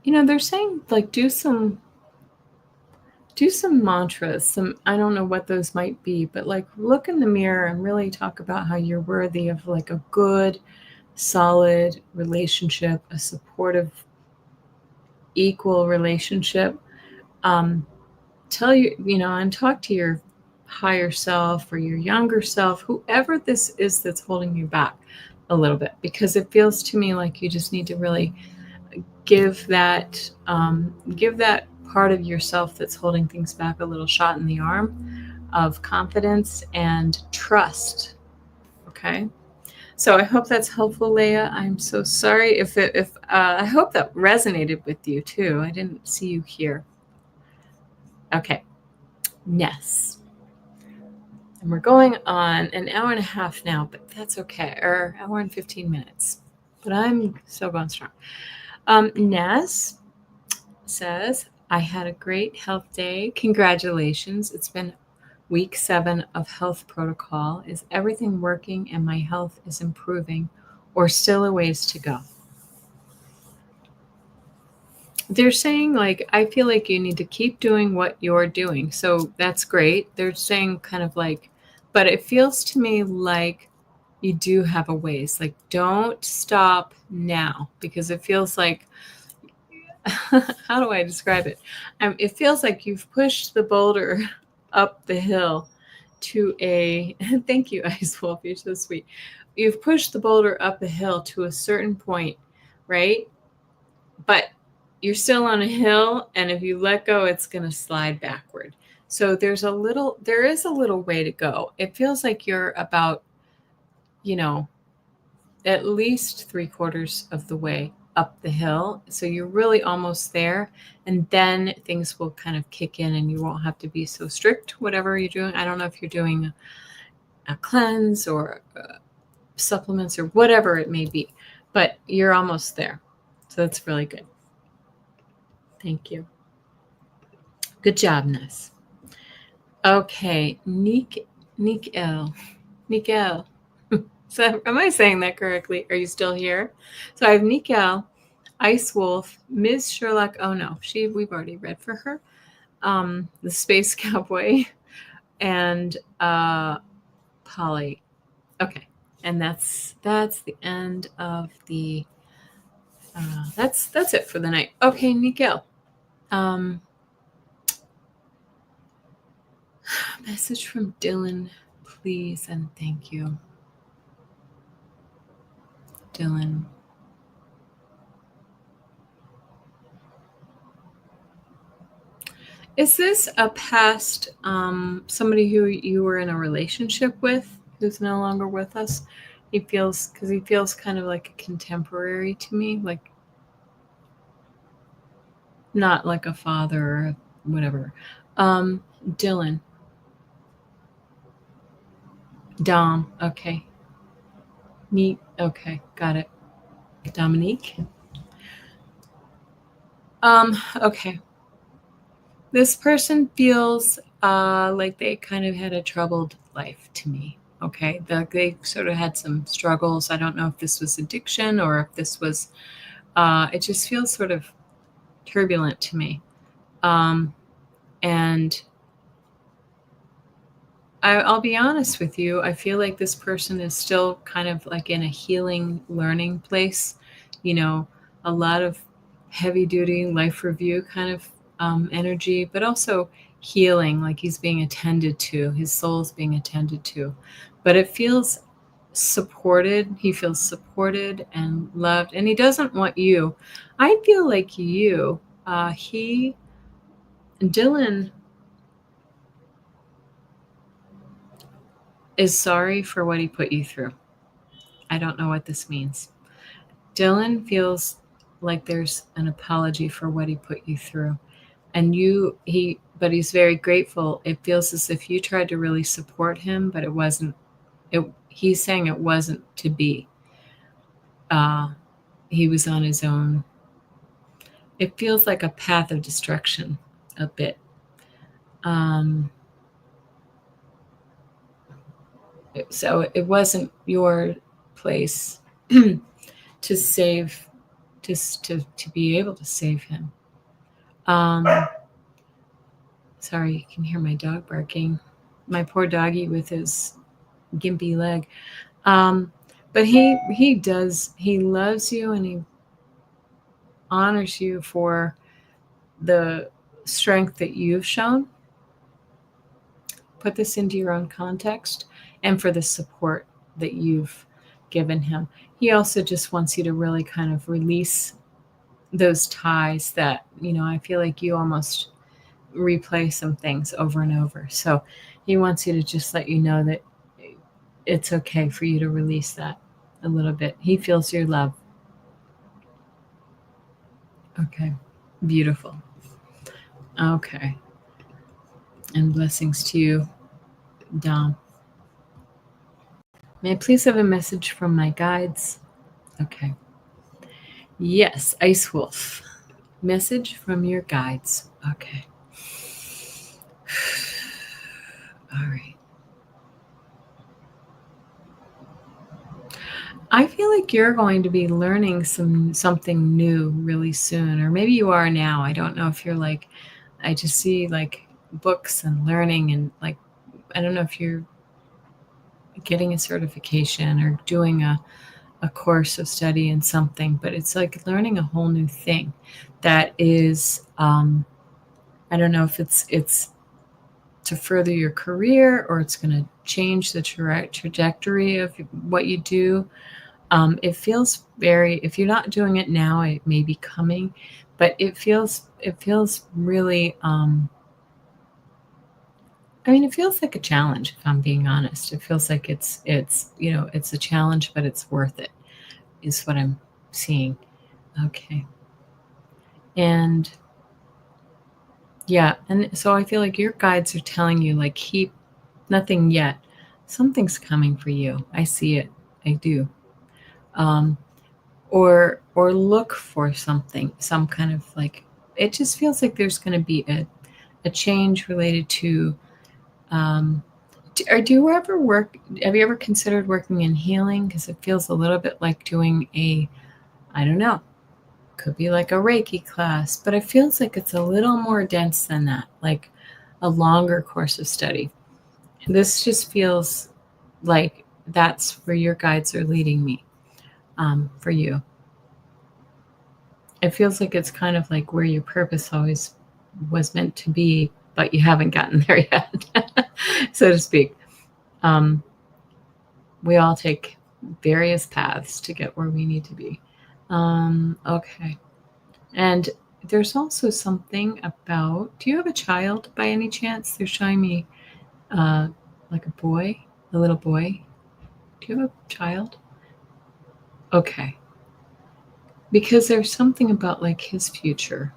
Speaker 1: they're saying like, do some mantras, I don't know what those might be, but like look in the mirror and really talk about how you're worthy of like a good, solid relationship, a supportive, equal relationship. Tell you, and talk to your higher self or your younger self, whoever this is that's holding you back a little bit, because it feels to me like you just need to really give that part of yourself that's holding things back a little shot in the arm of confidence and trust. Okay. So I hope that's helpful, Leah. I'm so sorry if I hope that resonated with you too. I didn't see you here. Okay. Ness. And we're going on an hour and a half now, but that's okay. Or hour and 15 minutes. But I'm still going strong. Ness says, I had a great health day. Congratulations. It's been week 7 of health protocol. Is everything working and my health is improving, or still a ways to go? They're saying, like, I feel like you need to keep doing what you're doing. So that's great. They're saying kind of like, but it feels to me like you do have a ways. Like, don't stop now, because it feels like, how do I describe it? It feels like you've pushed the boulder up the hill to thank you, Ice Wolf, you're so sweet. You've pushed the boulder up the hill to a certain point, right? But you're still on a hill, and if you let go, it's going to slide backward. So there is a little way to go. It feels like you're about, at least 3/4 of the way up the hill. So you're really almost there. And then things will kind of kick in and you won't have to be so strict, whatever you're doing. I don't know if you're doing a cleanse or supplements or whatever it may be, but you're almost there. So that's really good. Thank you. Good job, Ness. Okay, Nikel. So am I saying that correctly? Are you still here? So I have Nikel, Ice Wolf, Ms. Sherlock. Oh no, we've already read for her. The Space Cowboy, and Polly. Okay, and that's the end of the. That's it for the night. Okay, Nikel. Message from Dylan, please and thank you. Dylan. Is this a past somebody who you were in a relationship with who's no longer with us? He feels kind of like a contemporary to me, like not like a father or whatever. Dylan. Dom. Okay. Neat. Okay, got it. Dominique. Okay. This person feels like they kind of had a troubled life to me. Okay. They sort of had some struggles. I don't know if this was addiction or if this was, it just feels sort of turbulent to me. And I'll be honest with you. I feel like this person is still kind of like in a healing, learning place. You know, a lot of heavy duty life review kind of energy, but also healing, like he's being attended to, his soul's being attended to. But it feels supported. He feels supported and loved, and he doesn't want you. I feel like Dylan is sorry for what he put you through. I don't know what this means. Dylan feels like there's an apology for what he put you through. And but he's very grateful. It feels as if you tried to really support him, but it wasn't, he's saying it wasn't to be. He was on his own. It feels like a path of destruction a bit. So it wasn't your place to save, to be able to save him. Sorry, you can hear my dog barking. My poor doggy with his gimpy leg. But he loves you and he honors you for the strength that you've shown. Put this into your own context, and for the support that you've given him. He also just wants you to really kind of release those ties that, I feel like you almost replay some things over and over. So he wants you to just let you know that it's okay for you to release that a little bit. He feels your love. Okay. Beautiful. Okay. And blessings to you, Dom. May I please have a message from my guides? Okay. Yes, Ice Wolf. Message from your guides. Okay. All right. I feel like you're going to be learning something new really soon, or maybe you are now. I don't know if you're like, I just see like books and learning, and like, I don't know if you're getting a certification or doing a course of study in something, but it's like learning a whole new thing that is, I don't know if it's to further your career or it's going to change the trajectory of what you do. It feels if you're not doing it now, it may be coming, but it feels really, it feels like a challenge, if I'm being honest. It feels like it's a challenge, but it's worth it, is what I'm seeing. Okay. And yeah, and so I feel like your guides are telling you, like, keep nothing yet. Something's coming for you. I see it. I do. Or look for something, some kind of like, it just feels like there's going to be a change related to, do you ever have you ever considered working in healing? Because it feels a little bit like doing I don't know, could be like a Reiki class, but it feels like it's a little more dense than that, like a longer course of study. This just feels like that's where your guides are leading me, for you. It feels like it's kind of like where your purpose always was meant to be, but you haven't gotten there yet, so to speak. We all take various paths to get where we need to be. Okay. And there's also something about, do you have a child by any chance? They're showing me like a boy, a little boy. Do you have a child? Okay. Because there's something about like his future.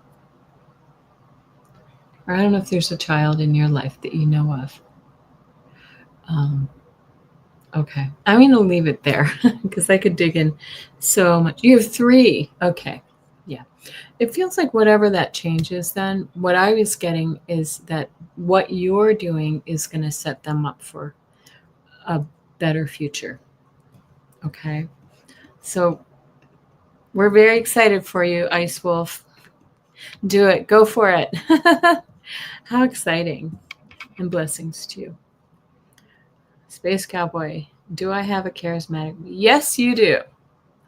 Speaker 1: Or I don't know if there's a child in your life that you know of. Okay. I'm going to leave it there because I could dig in so much. You have 3. Okay. Yeah. It feels like whatever that changes then, what I was getting is that what you're doing is going to set them up for a better future. Okay. So we're very excited for you, Ice Wolf. Do it. Go for it. How exciting. And blessings to you. Space Cowboy, do I have a charismatic? Yes, you do.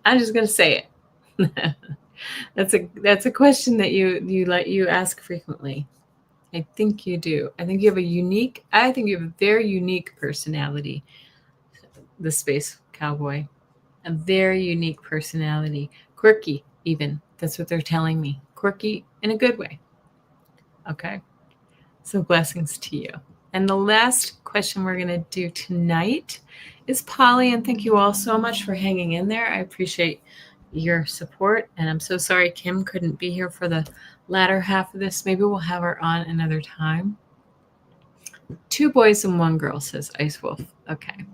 Speaker 1: I'm just going to say it. That's a question that you ask frequently. I think you do. I think you have a very unique personality, the Space Cowboy. A very unique personality. Quirky, even. That's what they're telling me. Quirky in a good way. Okay. So blessings to you. And the last question we're going to do tonight is Polly. And thank you all so much for hanging in there. I appreciate your support. And I'm so sorry Kim couldn't be here for the latter half of this. Maybe we'll have her on another time. 2 boys and 1 girl, says Ice Wolf. Okay.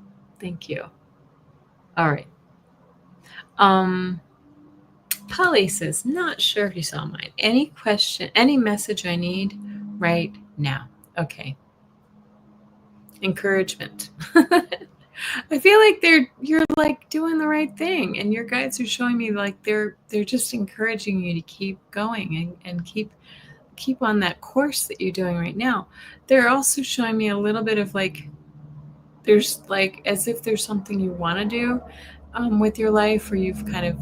Speaker 1: Thank you. All right. Polly says, not sure if you saw mine. Any message I need right now. Okay. Encouragement. I feel like you're like doing the right thing, and your guides are showing me like they're just encouraging you to keep going and keep on that course that you're doing right now. They're also showing me a little bit of like there's like as if there's something you want to do with your life, or you've kind of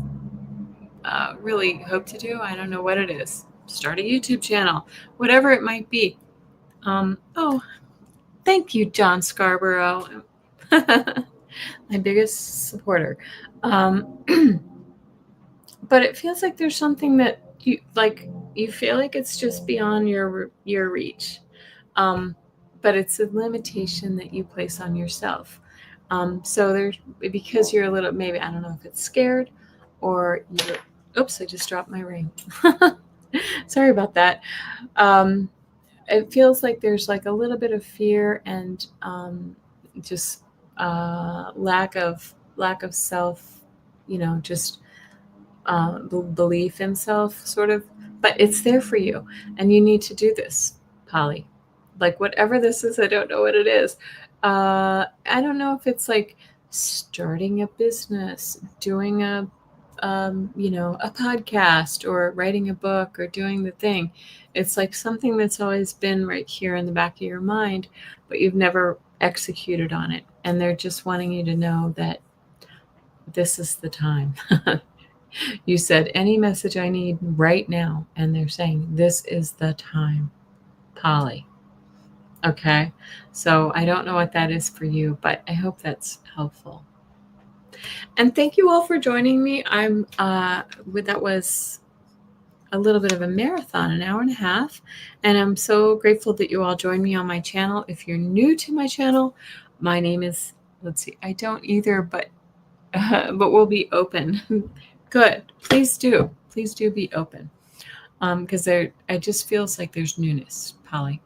Speaker 1: really hope to do. I don't know what it is. Start a YouTube channel, whatever it might be. Oh, thank you, John Scarborough. My biggest supporter. But it feels like there's something that you feel like it's just beyond your reach. But it's a limitation that you place on yourself. So there's, because you're a little, maybe, I don't know if it's scared or you're, oops, I just dropped my ring. Sorry about that. It feels like there's like a little bit of fear and just lack of self, just belief in self, sort of. But it's there for you, and you need to do this, Polly. Like whatever this is, I don't know what it is. I don't know if it's like starting a business, doing a podcast, or writing a book, or doing the thing. It's like something that's always been right here in the back of your mind, but you've never executed on it. And they're just wanting you to know that this is the time. You said any message I need right now, and they're saying this is the time, Polly. Okay, so I don't know what that is for you, but I hope that's helpful. And thank you all for joining me. That was a little bit of a marathon, an hour and a half, and I'm so grateful that you all joined me on my channel. If you're new to my channel, my name is, let's see, I don't either, but we'll be open. Good. Please do be open, because it just feels like there's newness, Polly.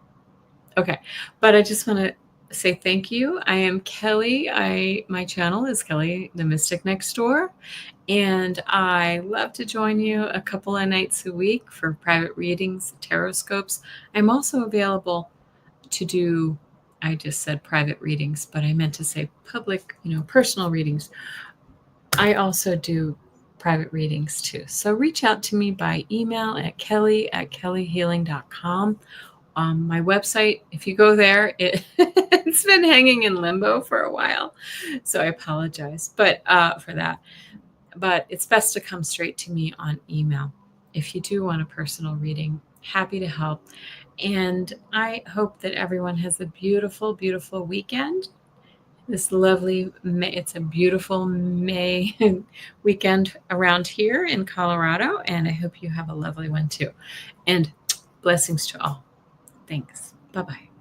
Speaker 1: Okay, but I just want to say thank you. I am Kelly. My channel is Kelly the Mystic Next Door, and I love to join you a couple of nights a week for private readings, tarot scopes. I'm also available to do, I just said private readings, but I meant to say public, personal readings. I also do private readings too. So reach out to me by email at kelly@kellyhealing.com. My website, if you go there, it's been hanging in limbo for a while, so I apologize for that. But it's best to come straight to me on email. If you do want a personal reading, happy to help. And I hope that everyone has a beautiful, beautiful weekend. This lovely it's a beautiful May weekend around here in Colorado, and I hope you have a lovely one too. And blessings to all. Thanks. Bye-bye.